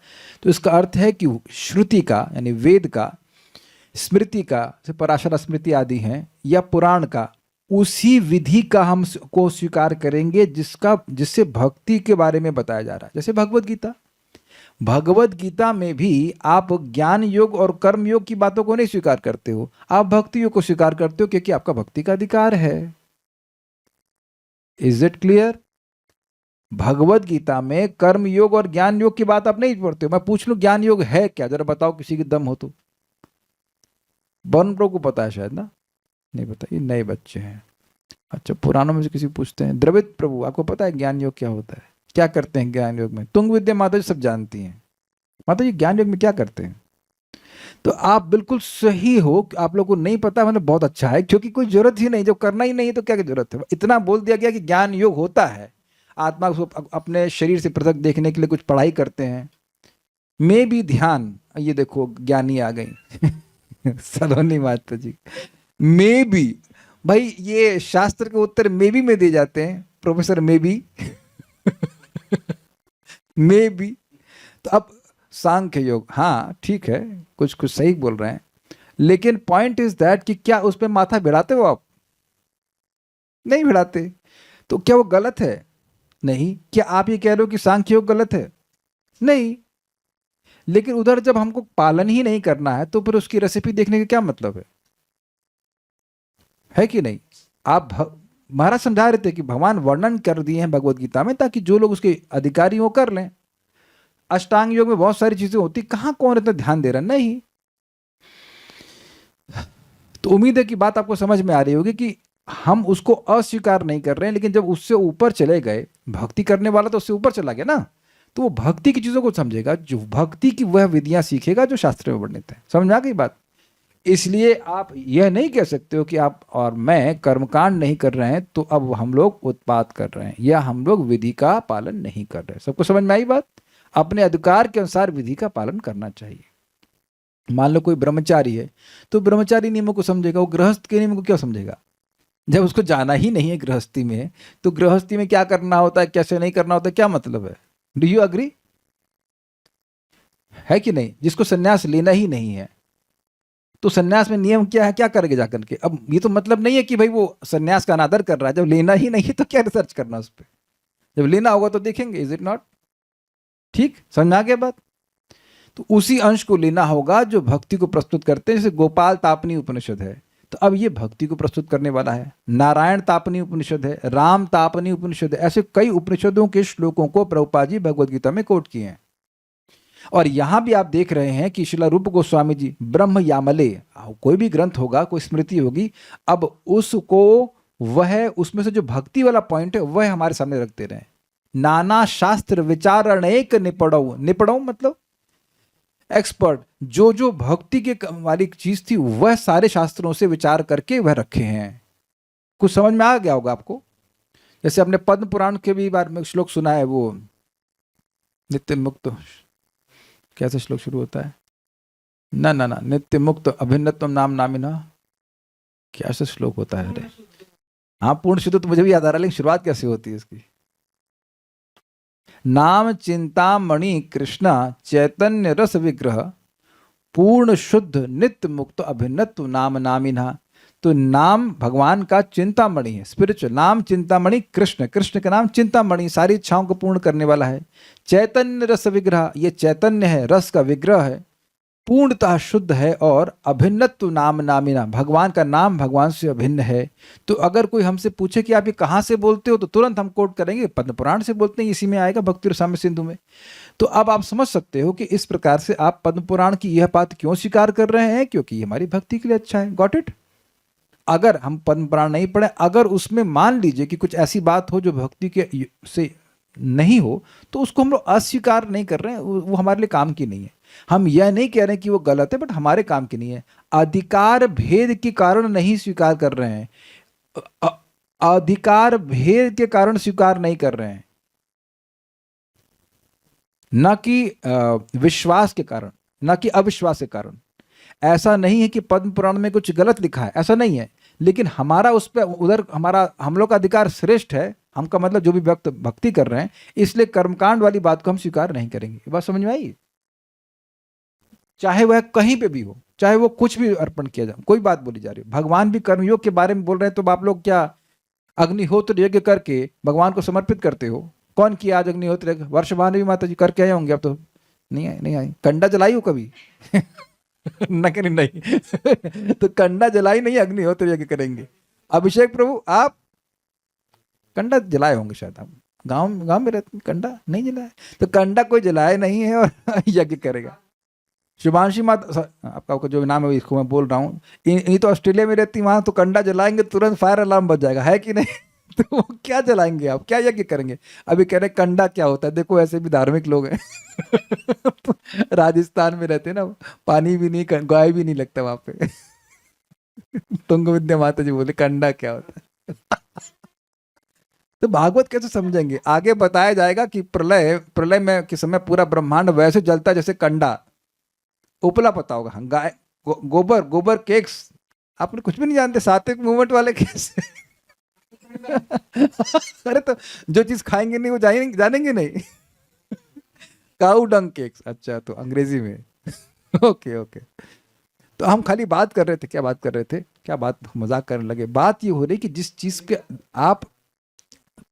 तो इसका अर्थ है कि श्रुति का यानी वेद का, स्मृति का जैसे पराशर स्मृति आदि हैं, या पुराण का, उसी विधि का हम को स्वीकार करेंगे जिससे भक्ति के बारे में बताया जा रहा है। जैसे भगवत गीता में भी आप ज्ञान योग और कर्म योग की बातों को नहीं स्वीकार करते हो, आप भक्ति योग को स्वीकार करते हो क्योंकि आपका भक्ति का अधिकार है। Is it clear? Bhagavad Gita में कर्म योग और ज्ञान योग की बात आप नहीं पढ़ते हो। मैं पूछ लूं ज्ञान योग है क्या, जरा बताओ किसी की दम हो तो। बर्न प्रो को पता है शायद ना, नहीं पता, ये नए बच्चे हैं। अच्छा, पुरानों में से किसी पूछते हैं। द्रविड प्रभु, आपको पता है ज्ञान योग क्या होता है, क्या करते हैं ज्ञान योग में? तुंग विद्या माता जी सब जानती हैं। माता जी ज्ञान योग में क्या करते हैं? तो आप बिल्कुल सही हो, आप लोगों को नहीं पता, मतलब बहुत अच्छा है, क्योंकि कोई जरूरत ही नहीं, जब करना ही नहीं है तो क्या जरूरत है। इतना बोल दिया गया कि ज्ञान योग होता है, आत्मा को अपने शरीर से पृथक देखने के लिए कुछ पढ़ाई करते हैं। मे भी ध्यान, ये देखो ज्ञानी आ गई सलोनी माता जी। मे बी, भाई ये शास्त्र के उत्तर मे बी में दिए जाते हैं, professor may be may be. तो अब सांख्य योग, हाँ ठीक है, कुछ कुछ सही बोल रहे हैं, लेकिन पॉइंट इज दैट कि क्या उस पर माथा भिड़ाते हो आप? नहीं भिड़ाते। तो क्या वो गलत है? नहीं। क्या आप ये कह रहे हो कि सांख्य योग गलत है? नहीं। लेकिन उधर जब हमको पालन ही नहीं करना है तो फिर उसकी रेसिपी देखने का क्या मतलब है कि नहीं? आप महाराज समझा रहे थे कि भगवान वर्णन कर दिए हैं भगवत गीता में ताकि जो लोग उसके अधिकारी हो कर लें। अष्टांग योग में बहुत सारी चीजें होती, कहां कौन इतना ध्यान दे रहा? नहीं। तो उम्मीद है कि बात आपको समझ में आ रही होगी कि हम उसको अस्वीकार नहीं कर रहे हैं, लेकिन जब उससे ऊपर चले गए, भक्ति करने वाला तो उससे ऊपर चला गया ना, तो वो भक्ति की चीजों को समझेगा, जो भक्ति की वह विधियां सीखेगा जो शास्त्र में वर्णित है। समझ आ गई बात? इसलिए आप यह नहीं कह सकते हो कि आप और मैं कर्मकांड नहीं कर रहे हैं तो अब हम लोग उत्पात कर रहे हैं, या हम लोग विधि का पालन नहीं कर रहे। सबको समझ में आई बात? अपने अधिकार के अनुसार विधि का पालन करना चाहिए। मान लो कोई ब्रह्मचारी है तो ब्रह्मचारी नियमों को समझेगा, वो गृहस्थ के नियमों को क्यों समझेगा? जब उसको जाना ही नहीं है गृहस्थी में, तो गृहस्थी में क्या करना होता है, कैसे नहीं करना होता है, क्या मतलब है? Do you agree? है कि नहीं? जिसको सन्यास लेना ही नहीं है तो सन्यास में नियम क्या है, क्या करेंगे जाकर के? अब ये तो मतलब नहीं है कि भाई वो सन्यास का अनादर कर रहा है, जब लेना ही नहीं है तो क्या रिसर्च करना उस पर? जब लेना होगा तो देखेंगे। Is it not? ठीक, समझ आ गया बात? तो उसी अंश को लेना होगा जो भक्ति को प्रस्तुत करते हैं। जैसे गोपाल तापनी उपनिषद है, तो अब ये भक्ति को प्रस्तुत करने वाला है। नारायण तापनी उपनिषद है, राम तापनी उपनिषद है, ऐसे कई उपनिषदों के श्लोकों को प्रभुपाद जी भगवद गीता में कोट किए हैं। और यहां भी आप देख रहे हैं कि श्रील रूप गोस्वामी जी ब्रह्म यामले, कोई भी ग्रंथ होगा, कोई स्मृति होगी, अब उसको वह उसमें से जो भक्ति वाला पॉइंट है वह हमारे सामने रखते रहे। नाना शास्त्र विचार अनेक निपड़ो, निपड़ो मतलब एक्सपर्ट, जो जो भक्ति के वाली चीज थी वह सारे शास्त्रों से विचार करके वह रखे हैं। कुछ समझ में आ गया होगा आपको? जैसे आपने पद्म पुराण के भी बारे में श्लोक सुना है, वो नित्य मुक्त, कैसे श्लोक शुरू होता है? ना ना ना, नित्य मुक्त अभिन्नत्व नाम नामिना, कैसे श्लोक होता है? अरे हाँ, पूर्ण शुद्ध तो मुझे भी याद आ रहा है, लेकिन शुरुआत कैसे होती है इसकी? नाम चिंतामणि कृष्ण चैतन्य रस विग्रह पूर्ण शुद्ध नित्य मुक्त अभिन्नत्व नाम नामिना। तो नाम भगवान का चिंतामणि है, स्पिरिचुअल नाम चिंतामणि कृष्ण, कृष्ण का नाम चिंतामणि, सारी इच्छाओं को पूर्ण करने वाला है। चैतन्य रस विग्रह, ये चैतन्य है, रस का विग्रह है, पूर्णतः शुद्ध है, और अभिन्नत्व नाम नामिना, भगवान का नाम भगवान से अभिन्न है। तो अगर कोई हमसे पूछे कि आप ये कहाँ से बोलते हो, तो तुरंत हम कोट करेंगे पद्म पुराण से बोलते हैं, इसी में आएगा भक्ति रसामृत सिंधु में। तो अब आप समझ सकते हो कि इस प्रकार से आप पद्म पुराण की यह बात क्यों स्वीकार कर रहे हैं, क्योंकि ये हमारी भक्ति के लिए अच्छा है। Got it? अगर हम पद्म पुराण नहीं पढ़े, अगर उसमें मान लीजिए कि कुछ ऐसी बात हो जो भक्ति के से नहीं हो, तो उसको हम लोग अस्वीकार नहीं कर रहे हैं, वो हमारे लिए काम की नहीं है। हम यह नहीं कह रहे हैं कि वो गलत है, बट हमारे काम की नहीं है। अधिकार भेद के कारण नहीं स्वीकार कर रहे हैं, अधिकार भेद के कारण स्वीकार नहीं कर रहे हैं, न कि विश्वास के कारण, न कि अविश्वास के कारण। ऐसा नहीं है कि पद्म पुराण में कुछ गलत लिखा है, ऐसा नहीं है, लेकिन हमारा उस पर उधर हमारा हम लोग का अधिकार श्रेष्ठ है, हमका मतलब जो भी भक्त भक्ति कर रहे हैं, इसलिए कर्मकांड वाली बात को हम स्वीकार नहीं करेंगे। ये बात समझ में आई? चाहे वह कहीं पे भी हो, चाहे वो कुछ भी अर्पण किया जाए, कोई बात बोली जा रही है। भगवान भी कर्मयोग के बारे में बोल रहे हैं, तो आप लोग क्या अग्निहोत्र यज्ञ करके भगवान को समर्पित करते हो? कौन किया आज अग्निहोत्र यज्ञ? वर्षभान भी माता जी करके आए होंगे, अब तो नहीं आई। कंडा जलाई हो कभी? नहीं। तो कंडा जलाई नहीं, अग्निहोत्र यज्ञ करेंगे। अभिषेक प्रभु आप कंडा जलाए होंगे शायद, आप गांव में रहते, कंडा नहीं जलाए, तो कंडा कोई जलाए नहीं है और यज्ञ करेगा। शुभांशी माता, आपका जो नाम है इसको मैं बोल रहा हूँ, ये तो ऑस्ट्रेलिया में रहती, वहां तो कंडा जलाएंगे तुरंत फायर अलार्म बज जाएगा, है कि नहीं? तो वो क्या जलाएंगे आप, क्या यज्ञ करेंगे? अभी कह रहे कंडा क्या होता है, देखो ऐसे भी धार्मिक लोग हैं। राजस्थान में रहते हैं ना, पानी भी नहीं, गाय भी नहीं लगता वहां पे। तुंग विद्या माता जी बोले कंडा क्या होता है। तो भागवत कैसे समझेंगे? आगे बताया जाएगा कि प्रलय में के समय पूरा ब्रह्मांड वैसे जलता जैसे कंडा। उपला पता होगा, गाय गोबर केक्स, आपने कुछ भी नहीं जानते, सात्विक मूवमेंट वाले कैसे? अरे तो जो चीज खाएंगे नहीं वो जानेंगे नहीं। काऊ डंग केक्स, अच्छा तो अंग्रेजी में। ओके। तो हम खाली बात कर रहे थे, क्या बात कर रहे थे, क्या बात मजाक करने लगे। बात ये हो रही कि जिस चीज के आप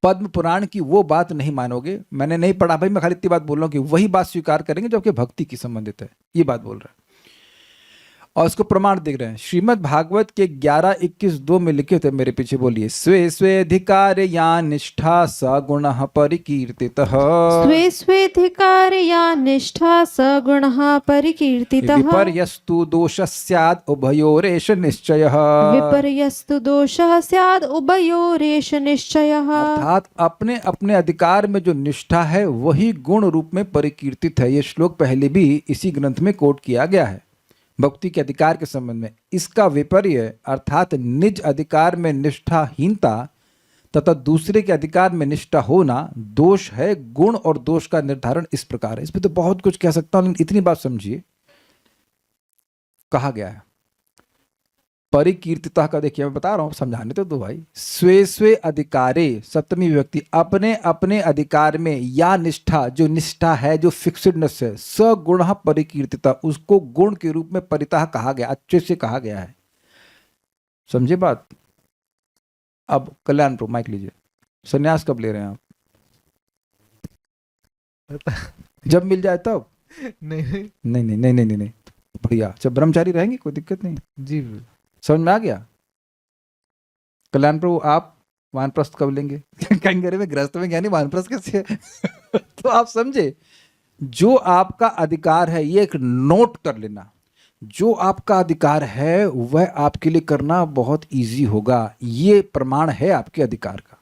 पद्म पुराण की वो बात नहीं मानोगे, मैंने नहीं पढ़ा भाई, मैं खाली इतनी बात बोल रहा हूँ कि वही बात स्वीकार करेंगे जो आपके भक्ति की संबंधित है, ये बात बोल रहा है। और उसको प्रमाण देख रहे हैं, श्रीमद् भागवत के 11:21-2 में लिखे थे, मेरे पीछे बोलिए। स्वे स्वे अधिकार या निष्ठा सगुण परिकीर्तितः। स्वे स्वेधिकार या निष्ठा सगुणः परिकीर्तितः। विपर्यस्तु दोषः स्यात् उभयोरेष निश्चयः। विपर्यस्तु दोषः स्यात् उभयोरेष निश्चयः। अर्थात अपने अपने अधिकार में जो निष्ठा है वही गुण रूप में परिकीर्तित है। ये श्लोक पहले भी इसी ग्रंथ में कोट किया गया है भक्ति के अधिकार के संबंध में। इसका विपर्य अर्थात निज अधिकार में निष्ठाहीनता तथा दूसरे के अधिकार में निष्ठा होना दोष है। गुण और दोष का निर्धारण इस प्रकार है। इसमें तो बहुत कुछ कह सकता हूं, इतनी बात समझिए। कहा गया है परिकीर्तिता का, देखिए मैं बता रहा हूं, समझाने तो दो भाई। स्वे स्वे अधिकारे, सप्तमी विभक्ति, अपने अपने अधिकार में, या निष्ठा, जो निष्ठा है, जो फिक्सडनेस है, सगुण परिकीर्तिता, उसको गुण के रूप में परितः कहा गया, अच्छे से कहा गया है। समझे बात? अब कल्याण प्रो माइक लीजिए। संन्यास कब ले रहे हैं आप? जब मिल जाए तब? नहीं, बढ़िया। अच्छा ब्रह्मचारी रहेंगे, कोई दिक्कत नहीं जी। समझ में आ गया? कल्याण प्रभु आप वानप्रस्थ कब लेंगे? कहेंगे में गृहस्थ में ज्ञानी वानप्रस्थ कैसे? तो आप समझे, जो आपका अधिकार है, ये एक नोट कर लेना, जो आपका अधिकार है वह आपके लिए करना बहुत इजी होगा। ये प्रमाण है आपके अधिकार का।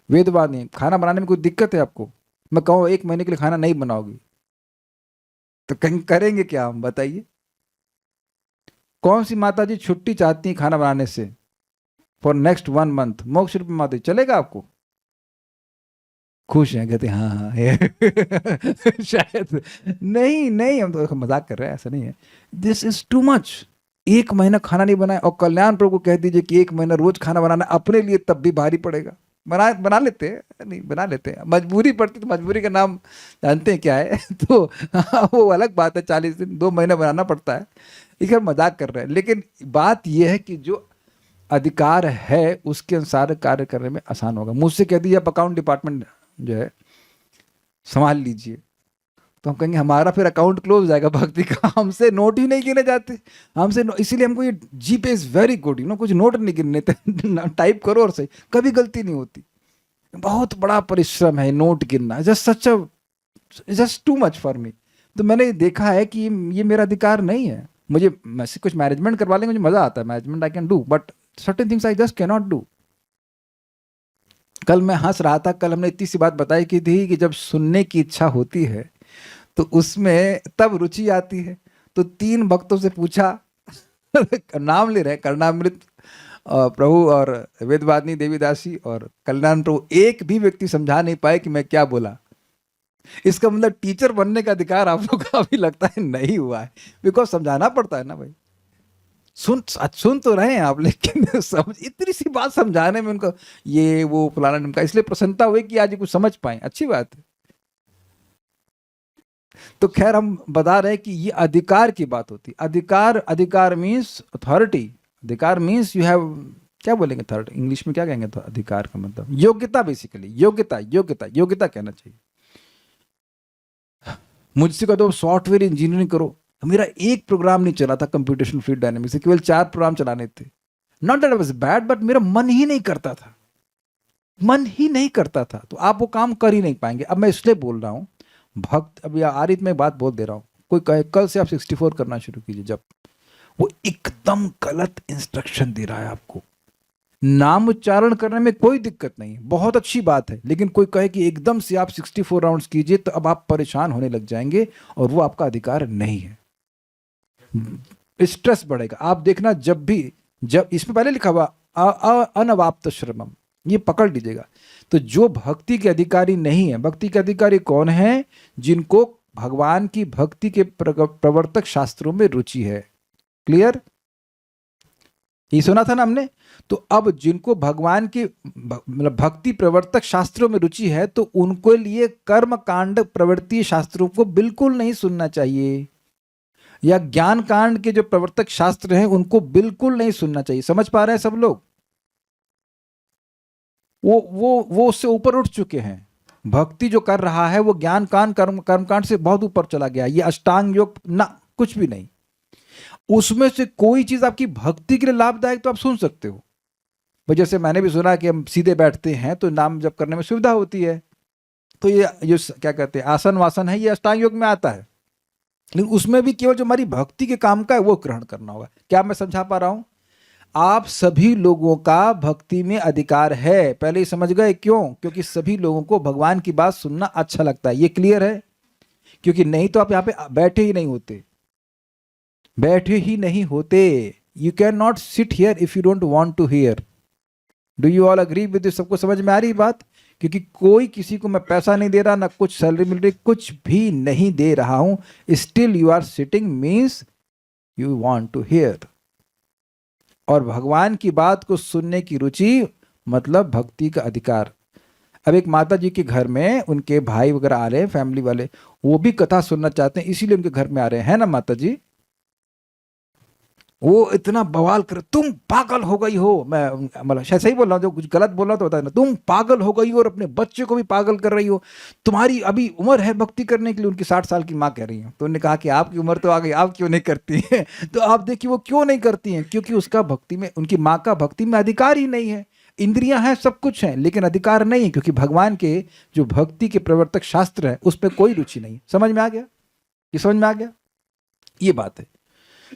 वेदवाद नहीं। खाना बनाने में कोई दिक्कत है आपको? मैं कहूँ 1 महीने के लिए खाना नहीं बनाओगी तो करेंगे क्या हम, बताइए? कौन सी माता जी छुट्टी चाहती है खाना बनाने से फॉर नेक्स्ट 1 मंथ? मोक्ष रूप माता जी, चलेगा आपको? खुश हैं, कहते हाँ शायद नहीं, हम तो मजाक कर रहे हैं, ऐसा नहीं है। This is too much. 1 महीना खाना नहीं बनाए, और कल्याण प्रभु को कह दीजिए कि 1 महीना रोज खाना बनाना अपने लिए, तब भी भारी पड़ेगा। बना लेते हैं, नहीं बना लेते हैं, मजबूरी पड़ती तो मजबूरी का नाम जानते हैं क्या है? तो वो अलग बात है, 40 दिन 2 महीने बनाना पड़ता है। इधर मजाक कर रहे हैं, लेकिन बात यह है कि जो अधिकार है उसके अनुसार कार्य करने में आसान होगा। मुझसे कह दीजिए आप अकाउंट डिपार्टमेंट जो है संभाल लीजिए, तो हम कहेंगे हमारा फिर अकाउंट क्लोज हो जाएगा भक्ति का। हमसे नोट ही नहीं गिने जाते, हमसे इसीलिए हमको ये जीपे इज वेरी गुड, कुछ नोट नहीं गिनने, टाइप करो और सही, कभी गलती नहीं होती। बहुत बड़ा परिश्रम है नोट गिनना, just too much for me. तो मैंने देखा है कि ये मेरा अधिकार नहीं है। मुझे कुछ मैनेजमेंट करवा लेंगे, मुझे मजा आता है, management I can do, but certain things I just can not do. कल मैं हंस रहा था, कल हमने इतनी सी बात बताई की थी कि जब सुनने की इच्छा होती है तो उसमें तब रुचि आती है। तो 3 भक्तों से पूछा, नाम ले रहे हैं, कर्णामृत प्रभु और वेदवादिनी देवीदासी और कल्याण प्रभु, एक भी व्यक्ति समझा नहीं पाए कि मैं क्या बोला। इसका मतलब टीचर बनने का अधिकार आप लोग का अभी लगता है नहीं हुआ है, बिकॉज समझाना पड़ता है ना भाई। सुन तो रहे हैं आप, लेकिन समझ, इतनी सी बात समझाने में उनको ये वो फलाना ढिमका, इसलिए प्रसन्नता हुई कि आज ये कुछ समझ पाए, अच्छी बात है। तो खैर हम बता रहे हैं कि ये अधिकार की बात होती है। अधिकार मीन्स अथॉरिटी। अधिकार मीन्स यू हैव, क्या बोलेंगे अथॉरिटी इंग्लिश में, क्या कहेंगे तो अधिकार का मतलब योग्यता, बेसिकली योग्यता कहना चाहिए। मुझसे कह दो सॉफ्टवेयर इंजीनियरिंग करो, मेरा एक प्रोग्राम नहीं चला था कंप्यूटेशनल फ्लूइड डायनामिक्स से, केवल 4 प्रोग्राम चलाने थे। Not that was bad, but मेरा मन ही नहीं करता था, तो आप वो काम कर ही नहीं पाएंगे। अब मैं इसलिए बोल रहा हूं भक्त, अभी आरित में बात बोल दे रहा हूं, कोई कहे कल से आप 64 करना शुरू कीजिए, जब वो एकदम गलत इंस्ट्रक्शन दे रहा है आपको। नाम उच्चारण करने में कोई दिक्कत नहीं है, बहुत अच्छी बात है, लेकिन कोई कहे कि एकदम से आप 64 राउंड्स कीजिए, तो अब आप परेशान होने लग जाएंगे और वो आपका अधिकार नहीं है। स्ट्रेस बढ़ेगा। आप देखना जब इसमें पहले लिखा हुआ अनवाप्त श्रमम, ये पकड़ लीजिएगा। तो जो भक्ति के अधिकारी नहीं है, भक्ति के अधिकारी कौन है? जिनको भगवान की भक्ति के प्रवर्तक शास्त्रों में रुचि है। क्लियर? ये सुना था ना हमने। तो अब जिनको भगवान की मतलब भक्ति प्रवर्तक शास्त्रों में रुचि है, तो उनको लिए कर्म कांड प्रवृत्ति शास्त्रों को बिल्कुल नहीं सुनना चाहिए, या ज्ञान कांड के जो प्रवर्तक शास्त्र हैं उनको बिल्कुल नहीं सुनना चाहिए। समझ पा रहे हैं सब लोग? वो उससे ऊपर उठ चुके हैं। भक्ति जो कर रहा है वो ज्ञान कांड कर्मकांड से बहुत ऊपर चला गया। ये अष्टांग योग ना, कुछ भी नहीं। उसमें से कोई चीज आपकी भक्ति के लिए लाभदायक तो आप सुन सकते हो। जैसे मैंने भी सुना कि हम सीधे बैठते हैं तो नाम जप करने में सुविधा होती है, तो ये क्या कहते हैं आसन वासन है, ये अष्टांग योग में आता है। लेकिन उसमें भी केवल जो हमारी भक्ति के काम का है वो ग्रहण करना होगा। क्या मैं समझा पा रहा हूं? आप सभी लोगों का भक्ति में अधिकार है, पहले ही समझ गए। क्यों? क्योंकि सभी लोगों को भगवान की बात सुनना अच्छा लगता है। ये क्लियर है? क्योंकि नहीं तो आप यहां पे बैठे ही नहीं होते। You can not sit here if you don't want to hear. Do you all agree with this? सबको समझ में आ रही बात? क्योंकि कोई किसी को मैं पैसा नहीं दे रहा, ना कुछ सैलरी मिल रही, कुछ भी नहीं दे रहा हूं, still you are sitting means you want to hear. और भगवान की बात को सुनने की रुचि मतलब भक्ति का अधिकार। अब एक माता जी के घर में उनके भाई वगैरह आ रहे हैं, फैमिली वाले, वो भी कथा सुनना चाहते हैं, इसीलिए उनके घर में आ रहे हैं, है ना माता जी? वो इतना बवाल कर, तुम पागल हो गई हो, मैं मतलब शायद सही बोल रहा हूँ, जो कुछ गलत बोल रहा तो होता है ना, तुम पागल हो गई हो और अपने बच्चे को भी पागल कर रही हो, तुम्हारी अभी उम्र है भक्ति करने के लिए। उनकी 60 साल की माँ कह रही है। तो उन्होंने कहा कि आपकी उम्र तो आ गई, आप क्यों नहीं करती हैं? तो आप देखिए वो क्यों नहीं करती हैं, क्योंकि उसका भक्ति में, उनकी माँ का भक्ति में अधिकार ही नहीं है। इंद्रियां हैं, सब कुछ है, लेकिन अधिकार नहीं है, क्योंकि भगवान के जो भक्ति के प्रवर्तक शास्त्र है उस पर कोई रुचि नहीं। समझ में आ गया? ये समझ में आ गया? ये बात है।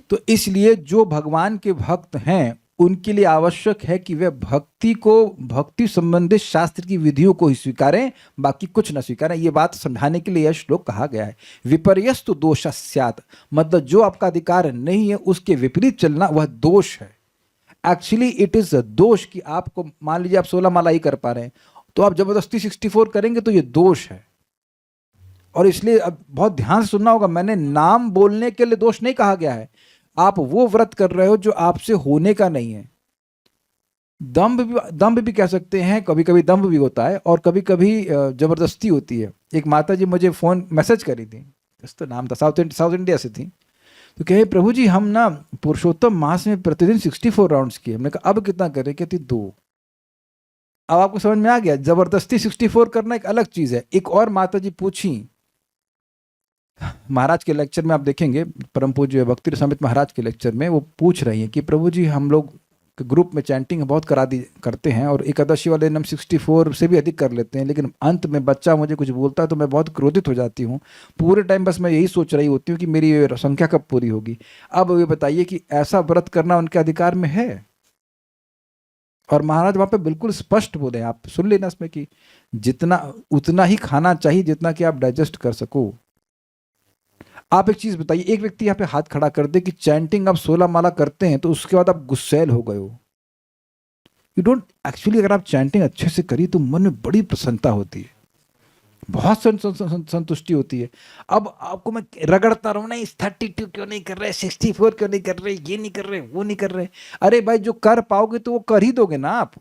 तो इसलिए जो भगवान के भक्त हैं उनके लिए आवश्यक है कि वे भक्ति संबंधित शास्त्र की विधियों को ही स्वीकारें, बाकी कुछ न स्वीकारें। ये बात समझाने के लिए यह श्लोक कहा गया है। विपर्यस्तु दोष स्यात्, मतलब जो आपका अधिकार नहीं है उसके विपरीत चलना वह दोष है। एक्चुअली इट इज अ दोष कि आपको, मान लीजिए आप 16 माला ही कर पा रहे हैं, तो आप जबरदस्ती 64 करेंगे तो ये दोष है। और इसलिए अब बहुत ध्यान से सुनना होगा, मैंने नाम बोलने के लिए दोष नहीं कहा गया है। आप वो व्रत कर रहे हो जो आपसे होने का नहीं है। दंभ भी कह सकते हैं, कभी कभी दंभ भी होता है और कभी कभी जबरदस्ती होती है। एक माता जी मुझे मैसेज करी थी, तो नाम था, साउथ इंडिया से थी, तो कहे प्रभु जी हम ना पुरुषोत्तम मास में प्रतिदिन 64 राउंड्स किए। हमने कहा अब कितना करें? कहती 2। अब आपको समझ में आ गया, जबरदस्ती 64 करना एक अलग चीज है। एक और माता जी पूछी महाराज के लेक्चर में, आप देखेंगे परम पूज्य भक्ति समित महाराज के लेक्चर में, वो पूछ रही हैं कि प्रभु जी हम लोग ग्रुप में चैंटिंग बहुत करते हैं और एकादशी वाले दिन हम 64 से भी अधिक कर लेते हैं, लेकिन अंत में बच्चा मुझे कुछ बोलता है तो मैं बहुत क्रोधित हो जाती हूँ। पूरे टाइम बस मैं यही सोच रही होती हूँ कि मेरी संख्या कब पूरी होगी। अब ये बताइए कि ऐसा व्रत करना उनके अधिकार में है? और महाराज वहां पे बिल्कुल स्पष्ट बोले, आप सुन लेना इसमें, कि उतना ही खाना चाहिए जितना कि आप डाइजेस्ट कर सको। आप एक चीज बताइए, एक व्यक्ति यहाँ पे हाथ खड़ा कर दे कि चैंटिंग आप 16 माला करते हैं तो उसके बाद आप गुस्सैल हो गए हो। यू डोंट एक्चुअली, अगर आप चैंटिंग अच्छे से करी तो मन में बड़ी प्रसन्नता होती है। बहुत संतुष्टि होती है। अब आपको मैं रगड़ता रहूं, नहीं 32 क्यों नहीं कर रहे, 64 क्यों नहीं कर रहे, ये नहीं कर रहे, वो नहीं कर रहे। अरे भाई जो कर पाओगे तो वो कर ही दोगे ना आप।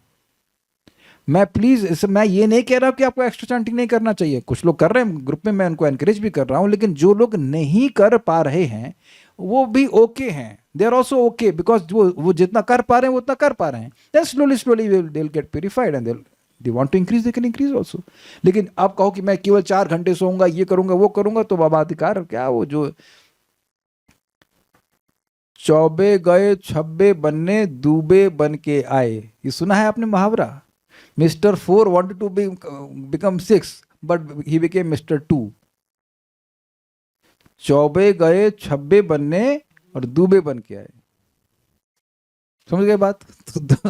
मैं प्लीज मैं ये नहीं कह रहा कि आपको एक्स्ट्रा चैंटिंग नहीं करना चाहिए, कुछ लोग कर रहे हैं ग्रुप में, मैं उनको एनकरेज भी कर रहा हूं, लेकिन जो लोग नहीं कर पा रहे हैं वो भी ओके हैं, they are also okay, because वो जितना कर पा रहे हैं वो उतना कर पा रहे हैं, then slowly slowly they will get purified and they want to increase, they can increase also. लेकिन आप कहो कि मैं केवल 4 घंटे सोऊंगा, ये करूंगा वो करूंगा, तो बाबा अधिकार क्या, वो जो चौबे गए छब्बे बनने दूबे बन के आए, ये सुना है आपने मुहावरा? Mr. 4 wanted to become 6, but he became Mr. 2. Choubey गए छब्बे बनने और दूबे बन के आए। समझ गए बात?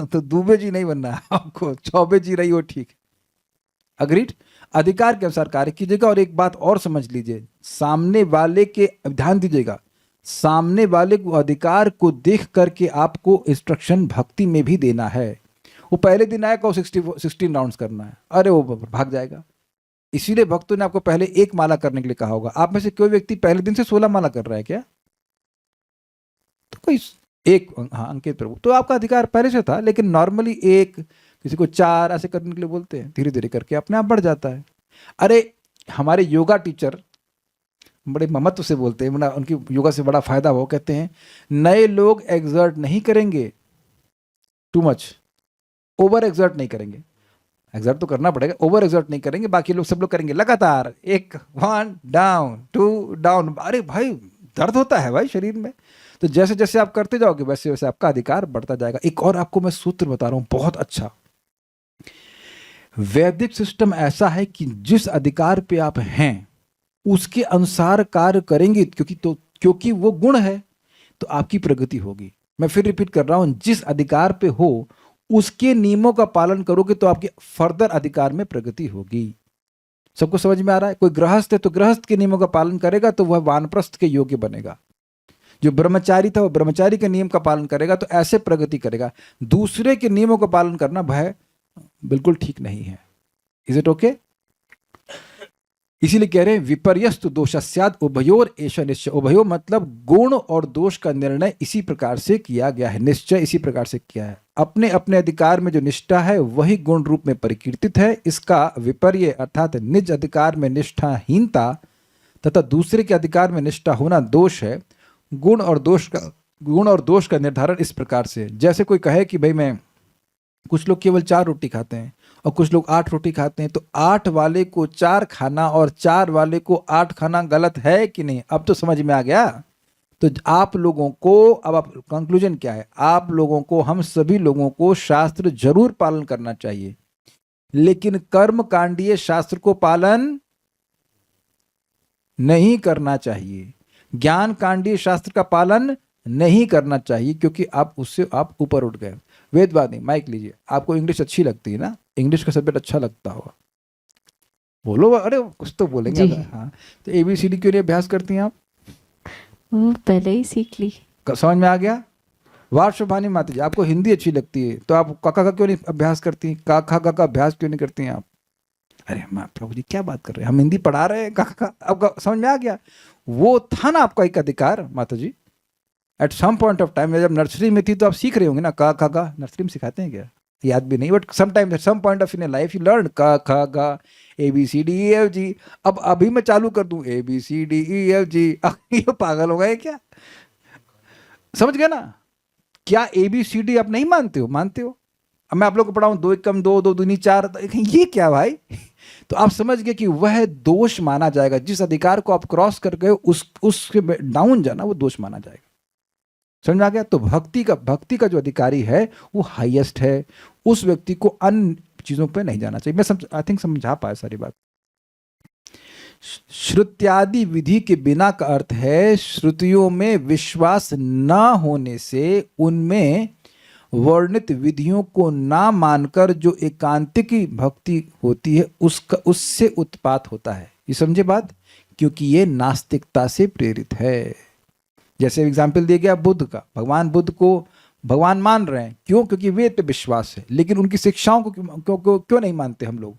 तो दूबे जी नहीं बनना है आपको, चौबे जी रही हो ठीक। अग्रीड? अधिकार के अनुसार कार्य कीजिएगा। और एक बात और समझ लीजिए, सामने वाले के, ध्यान दीजिएगा, सामने वाले को अधिकार को देख करके आपको इंस्ट्रक्शन भक्ति में भी देना है। वो पहले दिन आएगा, वो 16 राउंड्स करना है, अरे वो भाग जाएगा। इसीलिए भक्तों ने आपको पहले एक माला करने के लिए कहा होगा। आप में से कोई व्यक्ति पहले दिन से 16 माला कर रहा है क्या? तो कोई एक, हाँ अंकित प्रभु, तो आपका अधिकार पहले से था, लेकिन नॉर्मली एक, किसी को 4 ऐसे करने के लिए बोलते हैं, धीरे धीरे करके अपने आप बढ़ जाता है। अरे हमारे योगा टीचर बड़े ममत्व से बोलते हैं, उनकी योगा से बड़ा फायदा हो, कहते हैं नए लोग एग्जर्ट नहीं करेंगे टू मच, ओवर एग्जर्ट नहीं करेंगे, एग्जर्ट तो करना पड़ेगा, ओवर एग्जर्ट नहीं करेंगे, बाकी लोग सब लोग करेंगे लगातार, 1 1 डाउन 2 डाउन। अरे भाई दर्द होता है भाई शरीर में, तो जैसे जैसे आप करते जाओगे वैसे वैसे आपका अधिकार बढ़ता जाएगा। एक और आपको मैं सूत्र बता रहा हूं बहुत अच्छा, वैदिक सिस्टम ऐसा है कि जिस अधिकार पे आप हैं उसके अनुसार कार्य करेंगे, क्योंकि वो गुण है, तो आपकी प्रगति होगी। मैं फिर रिपीट कर रहा हूं, जिस अधिकार पे हो उसके नियमों का पालन करोगे तो आपके फर्दर अधिकार में प्रगति होगी। सबको समझ में आ रहा है? कोई गृहस्थ है तो गृहस्थ के नियमों का पालन करेगा तो वह वानप्रस्थ के योग्य बनेगा। जो ब्रह्मचारी था वो ब्रह्मचारी के नियम का पालन करेगा तो ऐसे प्रगति करेगा। दूसरे के नियमों का पालन करना भय बिल्कुल ठीक नहीं है। Is it okay? इसीलिए कह रहे हैं विपर्यस्त दोषस्याद उभयोर एष निश्चय। उभयो मतलब गुण और दोष का निर्णय इसी प्रकार से किया गया है, निश्चय इसी प्रकार से किया है। अपने अपने अधिकार में जो निष्ठा है वही गुण रूप में परिकीर्तित है। इसका विपर्य अर्थात निज अधिकार में निष्ठाहीनता तथा दूसरे के अधिकार में निष्ठा होना दोष है। गुण और दोष का निर्धारण इस प्रकार से, जैसे कोई कहे कि भाई मैं, कुछ लोग केवल 4 रोटी खाते हैं और कुछ लोग 8 रोटी खाते हैं, तो 8 वाले को 4 खाना और 4 वाले को 8 खाना गलत है कि नहीं? अब तो समझ में आ गया। तो आप लोगों को, अब आप कंक्लूजन क्या है, आप लोगों को, हम सभी लोगों को शास्त्र जरूर पालन करना चाहिए, लेकिन कर्म कांडीय शास्त्र को पालन नहीं करना चाहिए, ज्ञान कांडीय शास्त्र का पालन नहीं करना चाहिए, क्योंकि आप उससे आप ऊपर उठ गए। वेदवादी माइक लीजिए, आपको इंग्लिश अच्छी लगती है ना, इंग्लिश का सब्जेक्ट अच्छा लगता होगा, बोलो, अरे कुछ तो बोलेंगे। हाँ, तो ABCD क्यों नहीं अभ्यास करती हैं आप? पहले ही सीख ली, समझ में आ गया। वार्षभानी माता जी, आपको हिंदी अच्छी लगती है तो आप काका का क्यों नहीं अभ्यास करती? काका का अभ्यास क्यों नहीं करती हैं आप? अरे प्रभु जी क्या बात कर रहे हैं, हम हिंदी पढ़ा रहे हैं, काका का। आपका समझ में आ गया? वो था ना आपका एक अधिकार माता जी, at some point of time, जब नर्सरी में थी तो आप सीख रहे होंगे ना, का खा गा, नर्सरी में सिखाते हैं क्या? याद भी नहीं, but some time, some point of in life you learn का खा गा ABCDEFG। अब अभी मैं चालू कर दूं ABCDEFG, ये पागल हो गए क्या? समझ गए ना? क्या ABCD आप नहीं मानते हो? मानते हो? अब मैं आप लोग को पढ़ाऊं 2 1 कम 2 2 दूनी 4, ये क्या भाई? तो आप समझ गए कि वह दोष माना जाएगा। जिस अधिकार को आप क्रॉस कर गए उसके डाउन जाना वो दोष माना जाएगा। समझ में आ गया? तो भक्ति का जो अधिकारी है वो हाईएस्ट है, उस व्यक्ति को अन्य चीजों पे नहीं जाना चाहिए। मैं आई थिंक समझा पाया सारी बात। श्रुत्यादि विधि के बिना का अर्थ है श्रुतियों में विश्वास न होने से उनमें वर्णित विधियों को ना मानकर जो एकांतिकी भक्ति होती है उससे उत्पात होता है। ये समझे बात? क्योंकि ये नास्तिकता से प्रेरित है। जैसे एग्जाम्पल दिया गया बुद्ध का, भगवान बुद्ध को भगवान मान रहे हैं, क्यों? क्योंकि वेद पे विश्वास है, लेकिन उनकी शिक्षाओं को क्यों नहीं मानते हम लोग?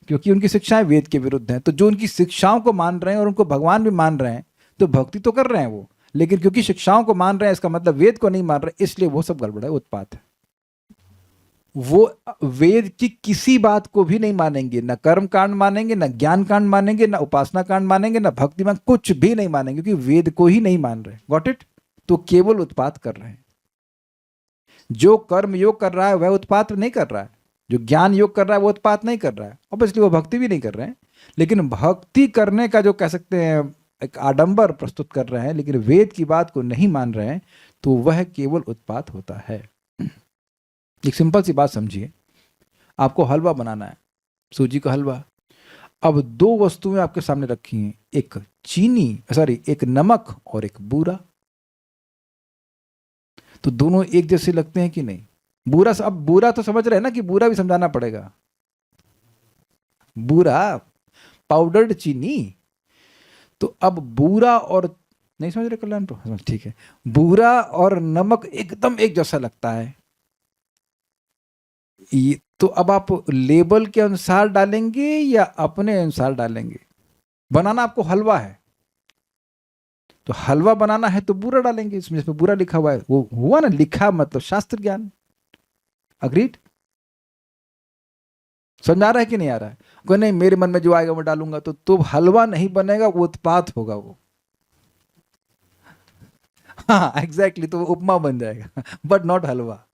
क्योंकि उनकी शिक्षाएं वेद के विरुद्ध हैं। तो जो उनकी शिक्षाओं को मान रहे हैं और उनको भगवान भी मान रहे हैं, तो भक्ति तो कर रहे हैं वो, लेकिन क्योंकि शिक्षाओं को मान रहे हैं, इसका मतलब वेद को नहीं मान रहे, इसलिए वो सब गड़बड़ है, उत्पात है। वो वेद की किसी बात को भी नहीं मानेंगे, ना कर्म कांड मानेंगे, ना ज्ञान कांड मानेंगे, ना उपासना कांड मानेंगे, ना भक्ति मान, कुछ भी नहीं मानेंगे, क्योंकि वेद को ही नहीं मान रहे। Got it? तो केवल उत्पात कर रहे हैं। जो कर्म योग कर रहा है वह उत्पात नहीं कर रहा है, जो ज्ञान योग कर रहा है वो उत्पात नहीं कर रहा है, ऑब्वियसली वो भक्ति भी नहीं कर रहे हैं। लेकिन भक्ति करने का जो कह सकते हैं एक आडंबर प्रस्तुत कर रहे हैं, लेकिन वेद की बात को नहीं मान रहे हैं, तो वह केवल उत्पात होता है। एक सिंपल सी बात समझिए, आपको हलवा बनाना है, सूजी का हलवा। अब दो वस्तुएं आपके सामने रखी हैं, एक चीनी, सॉरी, एक नमक और एक बूरा। तो दोनों एक जैसे लगते हैं कि नहीं? बूरा, अब बूरा तो समझ रहे हैं ना कि बूरा भी समझाना पड़ेगा। बूरा पाउडर्ड चीनी। तो अब बूरा और, नहीं समझ रहे कल्याण तो ठीक है, बूरा और नमक एकदम एक जैसा लगता है। तो अब आप लेबल के अनुसार डालेंगे या अपने अनुसार डालेंगे? बनाना आपको हलवा है, तो हलवा बनाना है तो बूरा डालेंगे, इसमें बूरा लिखा हुआ है, वो हुआ ना, लिखा मतलब शास्त्र ज्ञान। अग्रीड? समझ आ रहा है कि नहीं आ रहा है? कोई नहीं, मेरे मन में जो आएगा मैं डालूंगा, तो हलवा नहीं बनेगा, वो उत्पात होगा वो। हाँ एग्जैक्टली, तो वो उपमा बन जाएगा बट नॉट हलवा।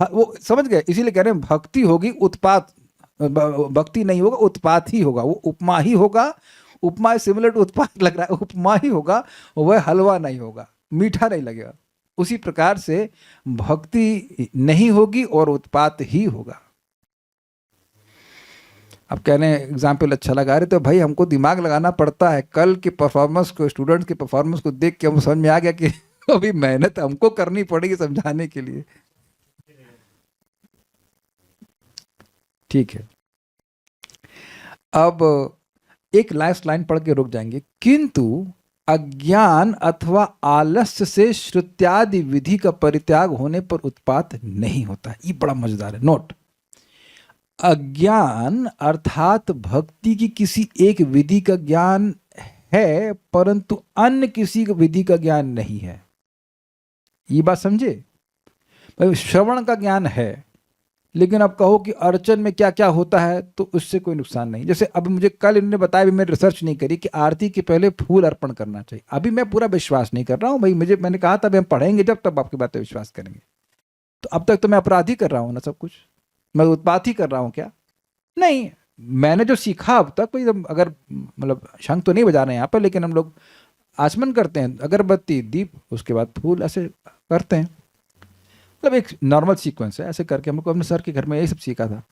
वो समझ गए? इसीलिए कह रहे हैं भक्ति होगी उत्पात, भक्ति नहीं होगा, उत्पात ही होगा, वो उपमा ही होगा। उपमा सिमिलर टू उत्पात लग रहा है, उपमा ही होगा, वह हलवा नहीं होगा, मीठा नहीं लगेगा। उसी प्रकार से भक्ति नहीं होगी और उत्पात ही होगा। अब कह रहे हैं एग्जाम्पल अच्छा लगा रहे, तो भाई हमको दिमाग लगाना पड़ता है। कल के परफॉर्मेंस को, स्टूडेंट्स के परफॉर्मेंस को देख के हम समझ में आ गया कि अभी मेहनत हमको करनी पड़ेगी समझाने के लिए। ठीक है, अब एक लास्ट लाइन पढ़ के रुक जाएंगे। किंतु अज्ञान अथवा आलस्य से श्रुत्यादि विधि का परित्याग होने पर उत्पात नहीं होता। ये बड़ा मजेदार है, नोट। अज्ञान अर्थात भक्ति की किसी एक विधि का ज्ञान है, परंतु अन्य किसी विधि का ज्ञान नहीं है। ये बात समझे? भाई श्रवण का ज्ञान है, लेकिन अब कहो कि अर्चन में क्या क्या होता है, तो उससे कोई नुकसान नहीं। जैसे अब मुझे कल इन्होंने बताया, भी मैंने रिसर्च नहीं करी, कि आरती के पहले फूल अर्पण करना चाहिए। अभी मैं पूरा विश्वास नहीं कर रहा हूँ भाई, मैंने कहा था हम पढ़ेंगे जब, तब आपकी बातें विश्वास करेंगे। तो अब तक तो मैं अपराध ही कर रहा हूँ ना, सब कुछ मैं उत्पात ही कर रहा हूँ क्या? नहीं, मैंने जो सीखा अब तक, भाई अगर मतलब शंख तो नहीं बजा रहे हैं यहाँ पर, लेकिन हम लोग आचमन करते हैं, अगरबत्ती, दीप, उसके बाद फूल, ऐसे करते हैं। मतलब एक नॉर्मल सीक्वेंस है, ऐसे करके हमको अपने सर के घर में यही सब सीखा था।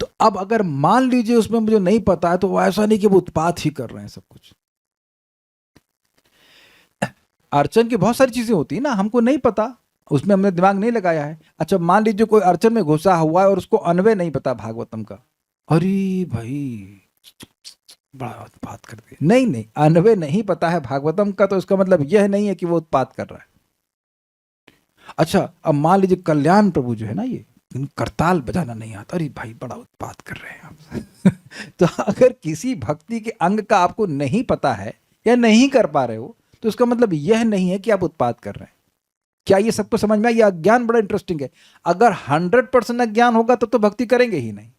तो अब अगर मान लीजिए उसमें मुझे नहीं पता है, तो वो ऐसा नहीं कि वो उत्पात ही कर रहे हैं सब कुछ। अर्चन की बहुत सारी चीजें होती है ना, हमको नहीं पता, उसमें हमने दिमाग नहीं लगाया है। अच्छा मान लीजिए कोई अर्चन में घुसा हुआ है और उसको अन्वय नहीं पता भागवतम का, अरे भाई बड़ा उत्पात कर दिया। नहीं नहीं, अन्वय नहीं पता है भागवतम का, तो इसका मतलब यह नहीं है कि वो उत्पात कर रहा है। अच्छा अब मान लीजिए कल्याण प्रभु जो है ना, ये करताल बजाना नहीं आता, अरे भाई बड़ा उत्पात कर रहे हैं आप तो अगर किसी भक्ति के अंग का आपको नहीं पता है या नहीं कर पा रहे हो, तो इसका मतलब यह नहीं है कि आप उत्पात कर रहे हैं। क्या ये सबको समझ में आया? ये अज्ञान बड़ा इंटरेस्टिंग है। अगर 100% अज्ञान होगा तो भक्ति करेंगे ही नहीं।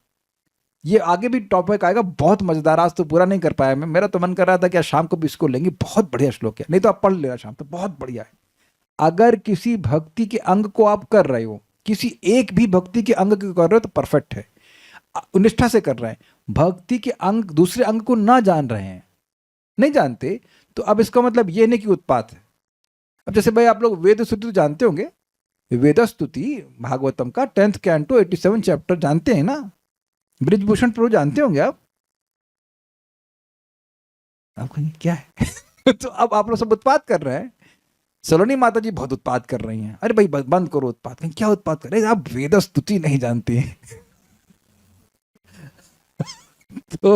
ये आगे भी टॉपिक आएगा, बहुत मजेदार, आज तो पूरा नहीं कर पाया मैं। मेरा तो मन कर रहा था कि आज शाम को भी इसको लेंगे, बहुत बढ़िया श्लोक है, नहीं तो आप पढ़ लेना शाम, तो बहुत बढ़िया है। अगर किसी भक्ति के अंग को आप कर रहे हो, किसी एक भी भक्ति के अंग को कर रहे हो, तो परफेक्ट है, निष्ठा से कर रहे हैं। भक्ति के अंग दूसरे अंग को ना जान रहे हैं, नहीं जानते, तो अब इसका मतलब यह नहीं कि उत्पात है। अब जैसे भाई आप लोग वेद स्तुति तो जानते होंगे, वेद स्तुति भागवतम का 10th कैंटो 87 चैप्टर जानते हैं ना, ब्रिजभूषण प्रभु जानते होंगे आप कहेंगे क्या है तो अब आप लोग सब उत्पात कर रहे हैं। सलोनी माता जी बहुत उत्पात कर रही हैं, अरे भाई बंद करो उत्पात। कहें क्या उत्पात कर रहे हैं आप? वेद स्तुति नहीं जानती हैं तो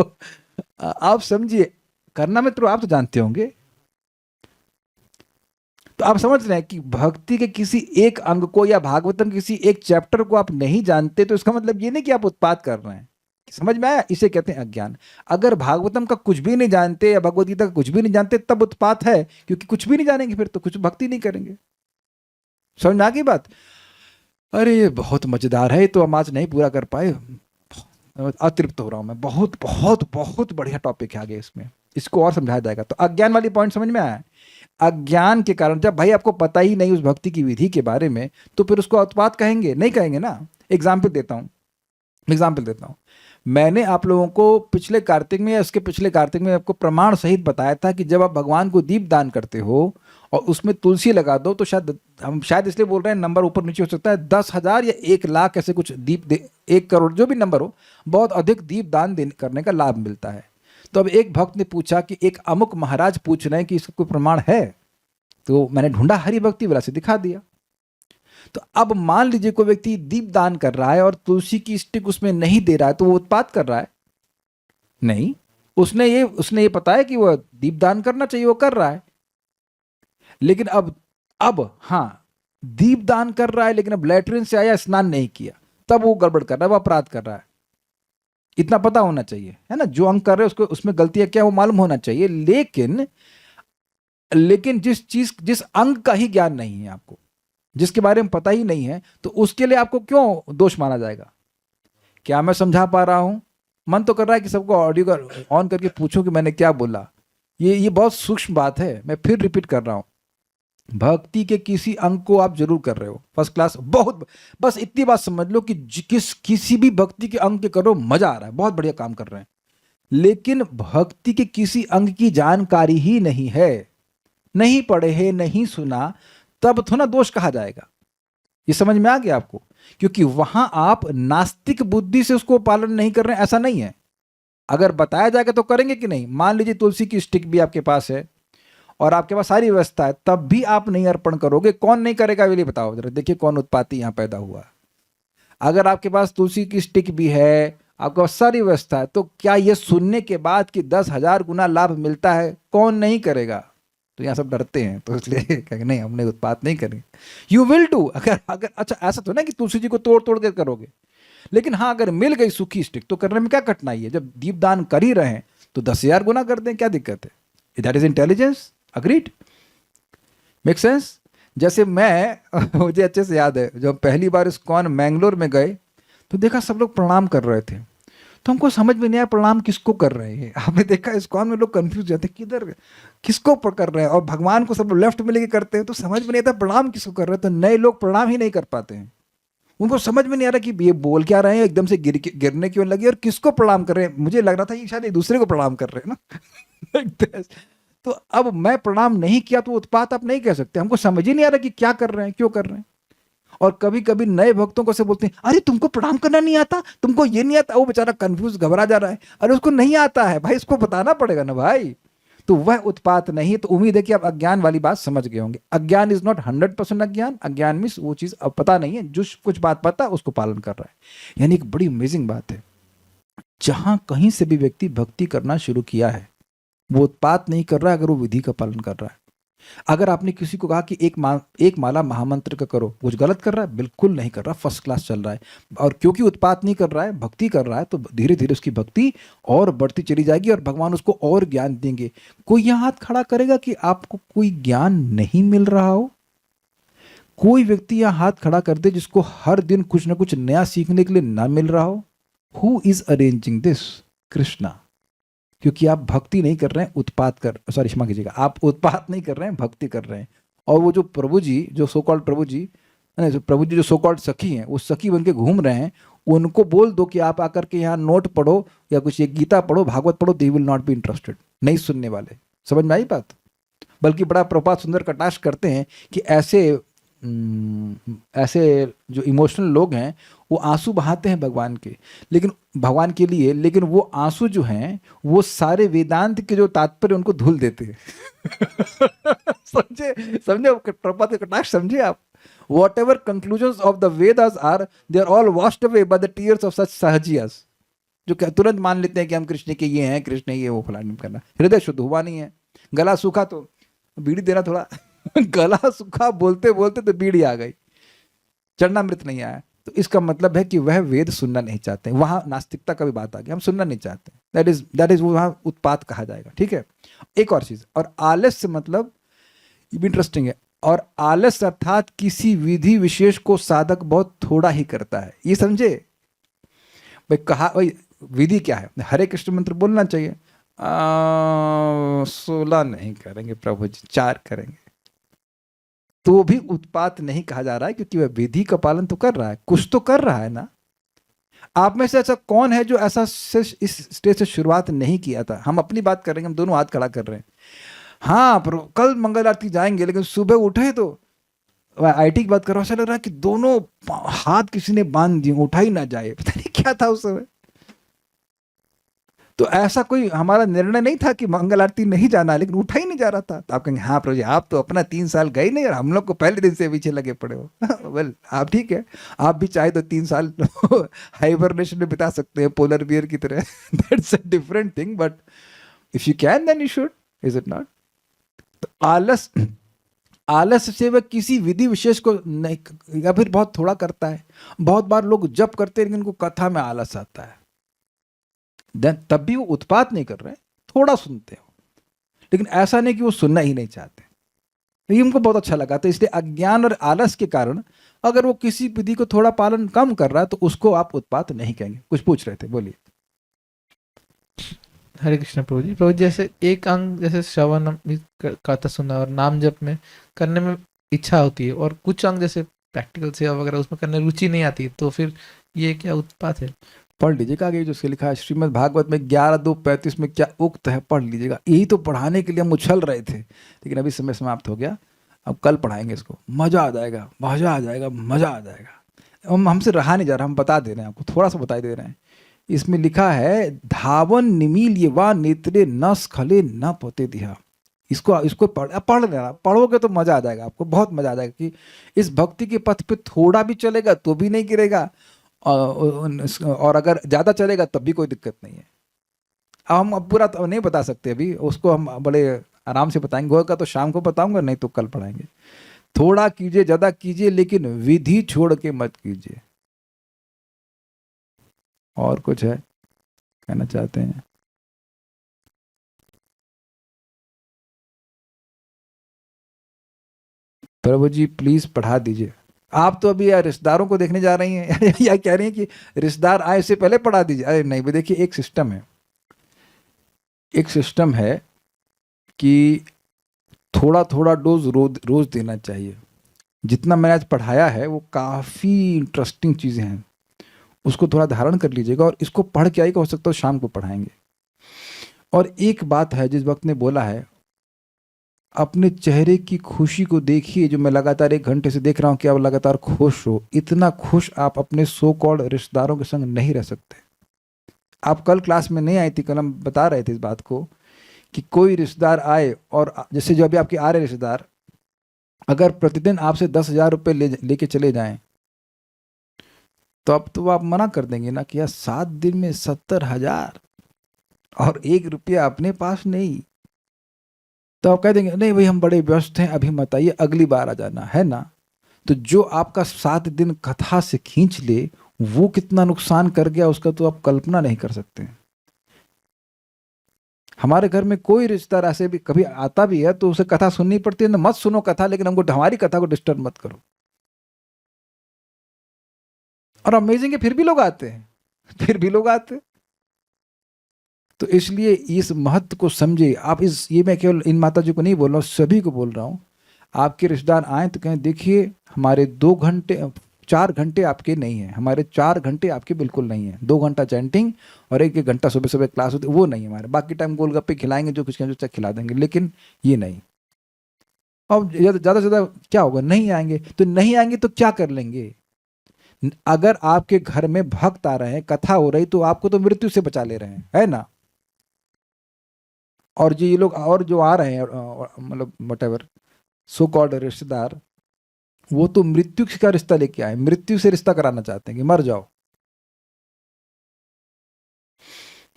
आप समझिए, करना में तो आप तो जानते होंगे। तो आप समझ रहे हैं कि भक्ति के किसी एक अंग को या भागवतम किसी एक चैप्टर को आप नहीं जानते, तो इसका मतलब ये नहीं कि आप उत्पात कर रहे हैं। समझ में आया? इसे कहते हैं अज्ञान। अगर भागवतम का कुछ भी नहीं जानते या भगवद गीता का कुछ भी नहीं जानते तब उत्पात है, क्योंकि कुछ भी नहीं जानेंगे फिर तो कुछ भक्ति नहीं करेंगे। समझ में आ गई बात? अरे ये बहुत मजेदार है, ये तो हम आज नहीं पूरा कर पाए, अतृप्त हो रहा हूं मैं। बहुत बहुत बहुत बढ़िया टॉपिक है आगे, इसमें इसको और समझाया जाएगा। तो अज्ञान वाली पॉइंट समझ में आया? अज्ञान के कारण जब भाई आपको पता ही नहीं उस भक्ति की विधि के बारे में, तो फिर उसको उत्पात कहेंगे? नहीं कहेंगे ना। एग्जाम्पल देता हूँ। मैंने आप लोगों को पिछले कार्तिक में या उसके पिछले कार्तिक में आपको प्रमाण सहित बताया था कि जब आप भगवान को दीप दान करते हो और उसमें तुलसी लगा दो, तो शायद हम शायद इसलिए बोल रहे हैं, नंबर ऊपर नीचे हो सकता है, 10,000 या 1,00,000 ऐसे कुछ दीप 1 करोड़ जो भी नंबर हो, बहुत अधिक दीप दान करने का लाभ मिलता है। तो अब एक भक्त ने पूछा कि एक अमुक महाराज पूछ रहे हैं कि इसका कोई प्रमाण है? तो मैंने ढूंढा हरि भक्ति वाला से दिखा दिया। तो अब मान लीजिए कोई व्यक्ति दीप दान कर रहा है और तुलसी की स्टिक उसमें नहीं दे रहा है, तो वो उत्पात कर रहा है? नहीं, उसने ये पता है कि वो दीप दान करना चाहिए, वो कर रहा है। लेकिन अब हाँ, दीप दान कर रहा है लेकिन अब लैट्रिन से आया, स्नान नहीं किया, तब वो गड़बड़ कर रहा है, वो अपराध कर रहा है। इतना पता होना चाहिए, है ना? जो अंग कर रहे हैं उसको, उसमें गलतियां क्या वो मालूम होना चाहिए। लेकिन जिस अंग का ही ज्ञान नहीं है आपको, जिसके बारे में पता ही नहीं है, तो उसके लिए आपको क्यों दोष माना जाएगा? क्या मैं समझा पा रहा हूं? मन तो कर रहा है कि सबको ऑडियो ऑन करके पूछूं कि मैंने क्या बोला। ये बहुत सूक्ष्म बात है, मैं फिर रिपीट कर रहा हूं। भक्ति के किसी अंग को आप जरूर कर रहे हो, फर्स्ट क्लास, बहुत, बस इतनी बात समझ लो कि किसी भी भक्ति के अंग के करो, मजा आ रहा है, बहुत बढ़िया काम कर रहे हैं। लेकिन भक्ति के किसी अंग की जानकारी ही नहीं है, नहीं पढ़े है, नहीं सुना, तब थोड़ा दोष कहा जाएगा। ये समझ में आ गया आपको? क्योंकि वहां आप नास्तिक बुद्धि से उसको पालन नहीं कर रहे हैं, ऐसा नहीं है। अगर बताया जाएगा तो करेंगे कि नहीं? मान लीजिए तुलसी की स्टिक भी आपके पास है और आपके पास सारी व्यवस्था है, तब भी आप नहीं अर्पण करोगे, कौन नहीं करेगा? ये बताओ जरा, देखिए कौन उत्पाती यहां पैदा हुआ। अगर आपके पास तुलसी की स्टिक भी है, आपके पास सारी व्यवस्था है, तो क्या ये सुनने के बाद कि 10,000 गुना लाभ मिलता है, कौन नहीं करेगा? तो यहाँ सब डरते हैं, तो इसलिए कहेंगे नहीं, हमने उत्पात नहीं करेंगे। यू विल डू, अगर अच्छा ऐसा तो ना कि तुलसी जी को तोड़ तोड़ के करोगे, लेकिन हाँ अगर मिल गई सूखी स्टिक तो करने में क्या कठिनाई है? जब दीप दान कर ही रहे हैं तो 10,000 गुना कर दें, क्या दिक्कत है? That is intelligence. Agreed? Make sense? जैसे मैं मुझे अच्छे से याद है, जब पहली बार इस्कॉन मैंगलोर में गए तो देखा सब लोग प्रणाम कर रहे थे, तो हमको समझ में नहीं आया प्रणाम किसको कर रहे हैं। आपने देखा इस्कॉन में लोग कंफ्यूज जाते हैं, किधर किसको कर रहे हैं, और भगवान को सब लोग लेफ्ट में लेके करते हैं, तो समझ में नहीं आता प्रणाम किसको कर रहे हैं। तो नए लोग प्रणाम ही नहीं कर पाते हैं, उनको समझ में नहीं आ रहा कि ये बोल क्या रहे हैं, एकदम से गिरने क्यों लगे और किसको प्रणाम कर रहे हैं। मुझे लग रहा था कि शायद एक दूसरे को प्रणाम कर रहे हैं ना। तो अब मैं प्रणाम नहीं किया तो उत्पात आप नहीं कह सकते, हमको समझ ही नहीं आ रहा कि क्या कर रहे हैं, क्यों कर रहे हैं। और कभी कभी नए भक्तों को से बोलते हैं, अरे तुमको प्रणाम करना नहीं आता, तुमको ये नहीं आता, वो बेचारा कंफ्यूज घबरा जा रहा है, अरे उसको नहीं आता है भाई, इसको बताना पड़ेगा ना भाई। तो वह उत्पात नहीं। तो उम्मीद है कि आप अज्ञान वाली बात समझ गए होंगे। अज्ञान इज नॉट 100% अज्ञान। अज्ञान मीन्स वो चीज अब पता नहीं है, जो कुछ बात पता उसको पालन कर रहा है। यानी एक बड़ी अमेजिंग बात है, जहां कहीं से भी व्यक्ति भक्ति करना शुरू किया है वो उत्पात नहीं कर रहा है, अगर वो विधि का पालन कर रहा है। अगर आपने किसी को कहा कि एक माला महामंत्र का करो, कुछ गलत कर रहा है? बिल्कुल नहीं कर रहा, फर्स्ट क्लास चल रहा है। और क्योंकि उत्पात नहीं कर रहा है, भक्ति कर रहा है, तो धीरे धीरे उसकी भक्ति और बढ़ती चली जाएगी और भगवान उसको और ज्ञान देंगे। कोई यहां हाथ खड़ा करेगा कि आपको कोई ज्ञान नहीं मिल रहा हो? कोई व्यक्ति यहां हाथ खड़ा कर दे जिसको हर दिन कुछ ना कुछ नया सीखने के लिए ना मिल रहा हो? Who is arranging this? Krishna. क्योंकि आप भक्ति नहीं कर रहे हैं, उत्पात कर, सॉरी क्षमा कीजिएगा, आप उत्पात नहीं कर रहे हैं, भक्ति कर रहे हैं। और वो जो प्रभु जी, जो सो कॉल्ड प्रभु जी जो सो कॉल्ड सखी हैं, वो सखी बन के घूम रहे हैं, उनको बोल दो कि आप आकर के यहाँ नोट पढ़ो या कुछ ये गीता पढ़ो, भागवत पढ़ो, they will not be interested, नहीं सुनने वाले। समझ में आई बात? बल्कि बड़ा प्रभुपाद सुंदर कटाक्ष करते हैं कि ऐसे जो इमोशनल लोग हैं वो आंसू बहाते हैं भगवान के लिए, लेकिन वो आंसू जो हैं वो सारे वेदांत के जो तात्पर्य उनको धुल देते हैं। समझे प्रभुपाद के कटाक्ष समझे आप? Whatever conclusions of the Vedas are, they are all washed away by the tears of such सहजियास, जो तुरंत मान लेते हैं कि हम कृष्ण के ये हैं, कृष्ण ये वो, फलाना करना। हृदय शुद्ध हुआ नहीं है, गला सूखा तो बीड़ी देना थोड़ा। गला सूखा बोलते बोलते तो बीड़ी आ गई, चरणामृत नहीं आया। तो इसका मतलब है कि वह वेद सुनना नहीं चाहते। वहां नास्तिकता का भी बात आ गई, हम सुनना नहीं चाहते। दैट इज वहां उत्पात कहा जाएगा, ठीक है। एक और चीज, और आलस्य मतलब ये भी इंटरेस्टिंग है। और आलस्य अर्थात किसी विधि विशेष को साधक बहुत थोड़ा ही करता है, ये समझे भाई। कहा भाई विधि क्या है, हरे कृष्ण मंत्र बोलना चाहिए, 16 नहीं करेंगे प्रभु जी, 4 करेंगे, तो भी उत्पात नहीं कहा जा रहा है, क्योंकि वह विधि का पालन तो कर रहा है, कुछ तो कर रहा है ना। आप में से ऐसा कौन है जो ऐसा इस स्टेज से शुरुआत नहीं किया था? हम अपनी बात कर रहे हैं, हम दोनों हाथ खड़ा कर रहे हैं। हाँ पर कल मंगल आरती जाएंगे, लेकिन सुबह उठे तो आईटी की बात कर रहा हूँ, ऐसा लग रहा है कि दोनों हाथ किसी ने बांध दिए, उठा ही ना जाए, पता नहीं क्या था उस समय। तो ऐसा कोई हमारा निर्णय नहीं था कि मंगल आरती नहीं जाना, लेकिन उठा ही नहीं जा रहा था। तो आप कहेंगे हाँ प्रभु जी, आप तो अपना 3 साल गए नहीं और हम लोग को पहले दिन से पीछे लगे पड़े हो। वेल आप ठीक है, आप भी चाहे तो 3 साल हाइबरनेशन में बिता सकते हैं, पोलर बियर की तरह। That's a different thing, but if you can then you should, is it not? तो आलस से वह किसी विधि विशेष को नहीं, या फिर बहुत थोड़ा करता है। बहुत बार लोग जप करते हैं, लेकिन उनको कथा में आलस आता है, तब भी वो उत्पात नहीं कर रहे, थोड़ा सुनते हो, लेकिन ऐसा नहीं कि वो सुनना ही नहीं चाहते। ये उनको बहुत अच्छा लगा, तो इसलिए अज्ञान और आलस के कारण अगर वो किसी विधि को थोड़ा पालन कम कर रहा है तो उसको आप उत्पात नहीं कहेंगे। कुछ पूछ रहे थे, बोलिए। हरे कृष्ण प्रभु जी। प्रभु जी, जैसे एक अंग जैसे श्रवण करता सुना और नाम जप में करने में इच्छा होती है, और कुछ अंग जैसे प्रैक्टिकल सेवा वगैरह उसमें करने रुचि नहीं आती, तो फिर ये क्या उत्पात है? पढ़ लीजिएगा आगे जो उसके लिखा है श्रीमद् भागवत में 11:2:35 में क्या उक्त है, पढ़ लीजिएगा। यही तो पढ़ाने के लिए हम उछल रहे थे, लेकिन अभी समय समाप्त हो गया। अब कल पढ़ाएंगे इसको, मजा आ जाएगा, मजा आ जाएगा, मजा आ जाएगा। हमसे रहा नहीं जा रहा, हम बता दे रहे हैं आपको, थोड़ा सा बता दे रहे हैं। इसमें लिखा है धावन निमील ये वा नेत्रे न स्खले न पोते दिया। इसको पढ़ लेना, पढ़ोगे तो मजा आ जाएगा, आपको बहुत मजा आ जाएगा कि इस भक्ति के पथ पे थोड़ा भी चलेगा तो भी नहीं गिरेगा, और अगर ज्यादा चलेगा तब भी कोई दिक्कत नहीं है। हम अब पूरा तो नहीं बता सकते अभी, उसको हम बड़े आराम से बताएंगे, होगा तो शाम को बताऊंगा, नहीं तो कल पढ़ाएंगे। थोड़ा कीजिए, ज्यादा कीजिए, लेकिन विधि छोड़ के मत कीजिए। और कुछ है कहना चाहते हैं? प्रभु जी प्लीज पढ़ा दीजिए। आप तो अभी यार रिश्तेदारों को देखने जा रही हैं या कह रही हैं कि रिश्तेदार आए से पहले पढ़ा दीजिए? अरे नहीं, देखिए एक सिस्टम है कि थोड़ा थोड़ा डोज रोज देना चाहिए। जितना मैंने आज पढ़ाया है वो काफ़ी इंटरेस्टिंग चीज़ें हैं, उसको थोड़ा धारण कर लीजिएगा, और इसको पढ़ के आइएगा, हो सकता है शाम को पढ़ाएंगे। और एक बात है, जिस वक्त ने बोला है, अपने चेहरे की खुशी को देखिए, जो मैं लगातार 1 घंटे से देख रहा हूँ कि आप लगातार खुश हो। इतना खुश आप अपने सो कॉल्ड रिश्तेदारों के संग नहीं रह सकते। आप कल क्लास में नहीं आई थी, कल हम बता रहे थे इस बात को कि कोई रिश्तेदार आए, और जैसे जो अभी आपके आ रहे रिश्तेदार, अगर प्रतिदिन आपसे 10,000 रुपये लेके चले जाएं, तो अब तो आप मना कर देंगे ना कि यार 7 दिन में 70,000 और 1 रुपया अपने पास नहीं। तो आप कह देंगे नहीं भाई हम बड़े व्यस्त हैं, अभी मत आइए, अगली बार आ जाना, है ना। तो जो आपका 7 दिन कथा से खींच ले, वो कितना नुकसान कर गया उसका तो आप कल्पना नहीं कर सकते। हमारे घर में कोई रिश्तेदार ऐसे भी कभी आता भी है तो उसे कथा सुननी पड़ती है ना, मत सुनो कथा, लेकिन हमको हमारी कथा को डिस्टर्ब मत करो। और अमेजिंग है, फिर भी लोग आते हैं, फिर भी लोग आते हैं। तो इसलिए इस महत्व को समझे आप। ये मैं केवल इन माता जी को नहीं बोल रहा हूँ, सभी को बोल रहा हूँ। आपके रिश्तेदार आए तो कहें देखिए हमारे 4 घंटे आपके नहीं है, हमारे 4 घंटे आपके बिल्कुल नहीं है। 2 घंटा चैंटिंग और 1 घंटा सुबह सुबह क्लास होती है, वो नहीं हमारे। बाकी टाइम गोलगप्पे खिलाएंगे, जो कुछ कहेंगे खिला देंगे, लेकिन ये नहीं। अब ज़्यादा से ज़्यादा क्या होगा, नहीं आएंगे। तो नहीं आएंगे तो क्या कर लेंगे? अगर आपके घर में भक्त आ रहे हैं, कथा हो रही, तो आपको तो मृत्यु से बचा ले रहे हैं, है ना। और जो ये लोग और जो आ रहे हैं, मतलब व्हाटएवर सो कॉल्ड रिश्तेदार, वो तो मृत्यु का रिश्ता लेके आए, मृत्यु से रिश्ता कराना चाहते हैं कि मर जाओ,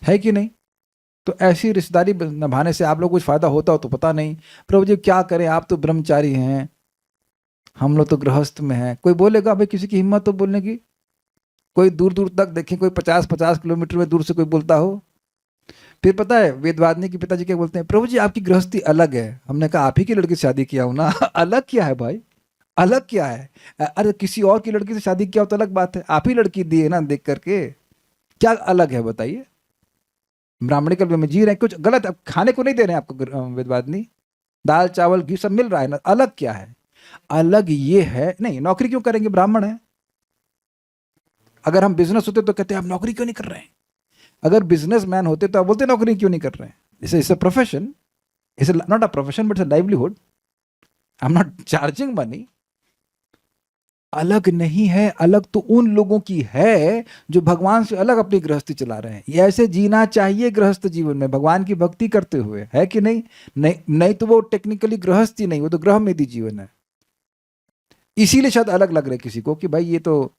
है कि नहीं। तो ऐसी रिश्तेदारी निभाने से आप लोग कुछ फायदा होता हो तो पता नहीं। प्रभु जी क्या करें, आप तो ब्रह्मचारी हैं, हम लोग तो गृहस्थ में हैं। कोई बोलेगा भाई, किसी की हिम्मत तो बोलने की, कोई दूर दूर तक देखें, कोई 50-50 किलोमीटर में दूर से कोई बोलता हो। फिर पता है वेदवादिनी के पिताजी क्या बोलते हैं, प्रभु जी आपकी गृहस्थी अलग है। हमने कहा आप ही की लड़की से शादी किया हूं ना। अलग क्या है भाई, अलग क्या है? अरे किसी और की लड़की से शादी किया हो तो अलग बात है, आप ही लड़की दी है ना देख करके, क्या अलग है बताइए? ब्राह्मणिकल वे में जी रहे हैं, कुछ गलत अब खाने को नहीं दे रहे हैं आपको वेदवादिनी, दाल चावल घी सब मिल रहा है ना, अलग क्या है? अलग ये है, नहीं नौकरी क्यों करेंगे, ब्राह्मण है। अगर हम बिजनेस होते तो कहते हैं आप नौकरी क्यों नहीं कर रहे हैं, अगर बिजनेसमैन होते तो आप बोलते नौकरी क्यों नहीं कर रहे हैं। It's a profession, it's not a profession but a livelihood, I am not charging money. अलग नहीं है, अलग तो उन लोगों की है जो भगवान से अलग अपनी गृहस्थी चला रहे हैं। ये ऐसे जीना चाहिए गृहस्थ जीवन में भगवान की भक्ति करते हुए, है कि नहीं? नहीं तो वो टेक्निकली गृहस्थी नहीं, वो तो ग्रह में दी जीवन है। इसीलिए शायद अलग लग रहे किसी को कि भाई ये तो,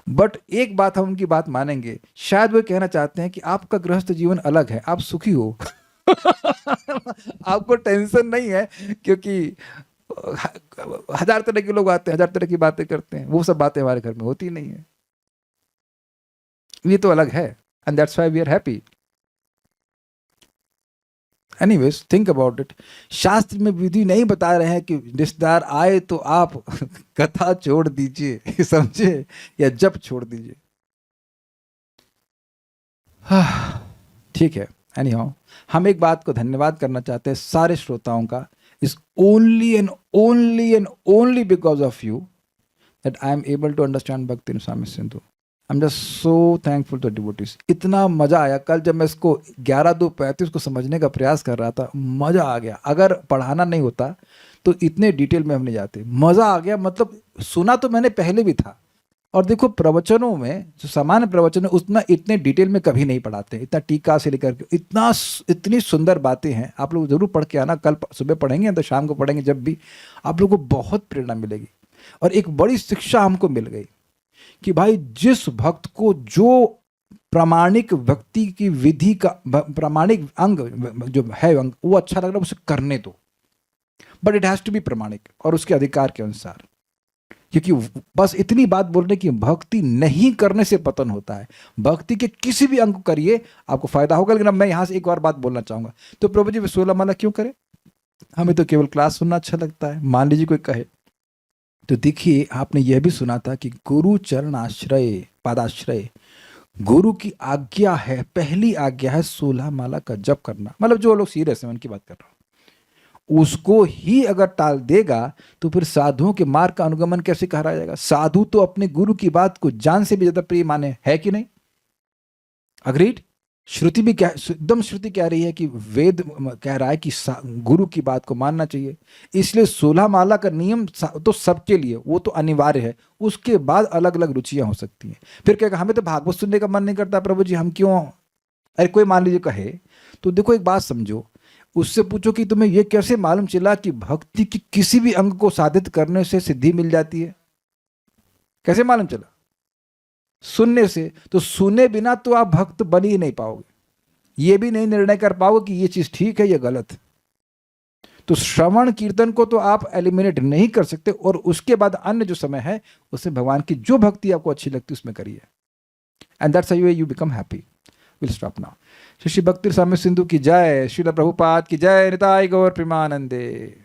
बट एक बात हम उनकी बात मानेंगे, शायद वो कहना चाहते हैं कि आपका गृहस्थ जीवन अलग है, आप सुखी हो। आपको टेंशन नहीं है, क्योंकि 1000 तरह के लोग आते हैं, 1000 तरह की बातें करते हैं, वो सब बातें हमारे घर में होती नहीं है। ये तो अलग है, and that's why we are happy. Anyways think about it. शास्त्र में विधि नहीं बता रहे हैं कि रिश्तेदार आए तो आप कथा छोड़ दीजिए, समझे, या जप छोड़ दीजिए। ठीक है, एनी हाउ हम एक बात को धन्यवाद करना चाहते हैं सारे श्रोताओं का, is only and only because of you that I am able to understand Bhakti Swami Sindhu. I am just so thankful to devotees. इतना मजा आया कल जब मैं इसको 11:35 को समझने का प्रयास कर रहा था, मजा आ गया। अगर पढ़ाना नहीं होता तो इतने डिटेल में हम नहीं जाते। मजा आ गया, मतलब सुना तो मैंने पहले भी था, और देखो प्रवचनों में जो सामान्य प्रवचन है उतना इतने डिटेल में कभी नहीं पढ़ाते, इतना टीका से लेकर के इतनी सुंदर बातें हैं। आप लोग जरूर पढ़ के आना, कल सुबह पढ़ेंगे तो शाम को पढ़ेंगे, जब भी आप लोगों को बहुत प्रेरणा मिलेगी। और एक बड़ी शिक्षा हमको मिल गई कि भाई जिस भक्त को जो प्रामाणिक भक्ति की विधि का प्रामाणिक अंग जो है अंग वो अच्छा लग रहा है उसे करने दो, but it has to be प्रामाणिक और उसके अधिकार के अनुसार। क्योंकि बस इतनी बात बोलने की, भक्ति नहीं करने से पतन होता है। भक्ति के किसी भी अंग को करिए आपको फायदा होगा। लेकिन अब मैं यहां से एक और बात बोलना चाहूंगा, तो प्रभु जी 16 माला क्यों करें? हमें तो केवल क्लास सुनना अच्छा लगता है। मान लीजिए कोई कहे, तो देखिए आपने यह भी सुना था कि गुरु चरण आश्रय पादाश्रय, गुरु की आज्ञा है, पहली आज्ञा है 16 माला का जप करना। मतलब जो लोग सीरियस हैं उनकी बात कर रहा हूं, उसको ही अगर टाल देगा तो फिर साधुओं के मार्ग का अनुगमन कैसे कहा जाएगा? साधु तो अपने गुरु की बात को जान से भी ज्यादा प्रिय माने, है कि नहीं? अग्रीड? श्रुति भी क्या, एकदम श्रुति कह रही है कि वेद कह रहा है कि गुरु की बात को मानना चाहिए। इसलिए 16 माला का नियम तो सबके लिए, वो तो अनिवार्य है। उसके बाद अलग अलग रुचियां हो सकती हैं। फिर क्या, हमें तो भागवत सुनने का मन नहीं करता प्रभु जी, हम क्यों? अरे कोई मान लीजिए कहे, तो देखो एक बात समझो, उससे पूछो कि तुम्हें यह कैसे मालूम चला कि भक्ति की किसी भी अंग को साधित करने से सिद्धि मिल जाती है? कैसे मालूम चला? सुनने से। तो सुने बिना तो आप भक्त बन ही नहीं पाओगे, ये भी नहीं निर्णय कर पाओगे कि ये चीज ठीक है, ये गलत है। तो श्रवण कीर्तन को तो आप एलिमिनेट नहीं कर सकते, और उसके बाद अन्य जो समय है उससे भगवान की जो भक्ति आपको अच्छी लगती है उसमें करिए, and that's how you become happy. Will stop now. Shri भक्ति स्वामी सिंधु की जय, श्रील प्रभुपाद की जय, निताय गौर प्रेमानंदे।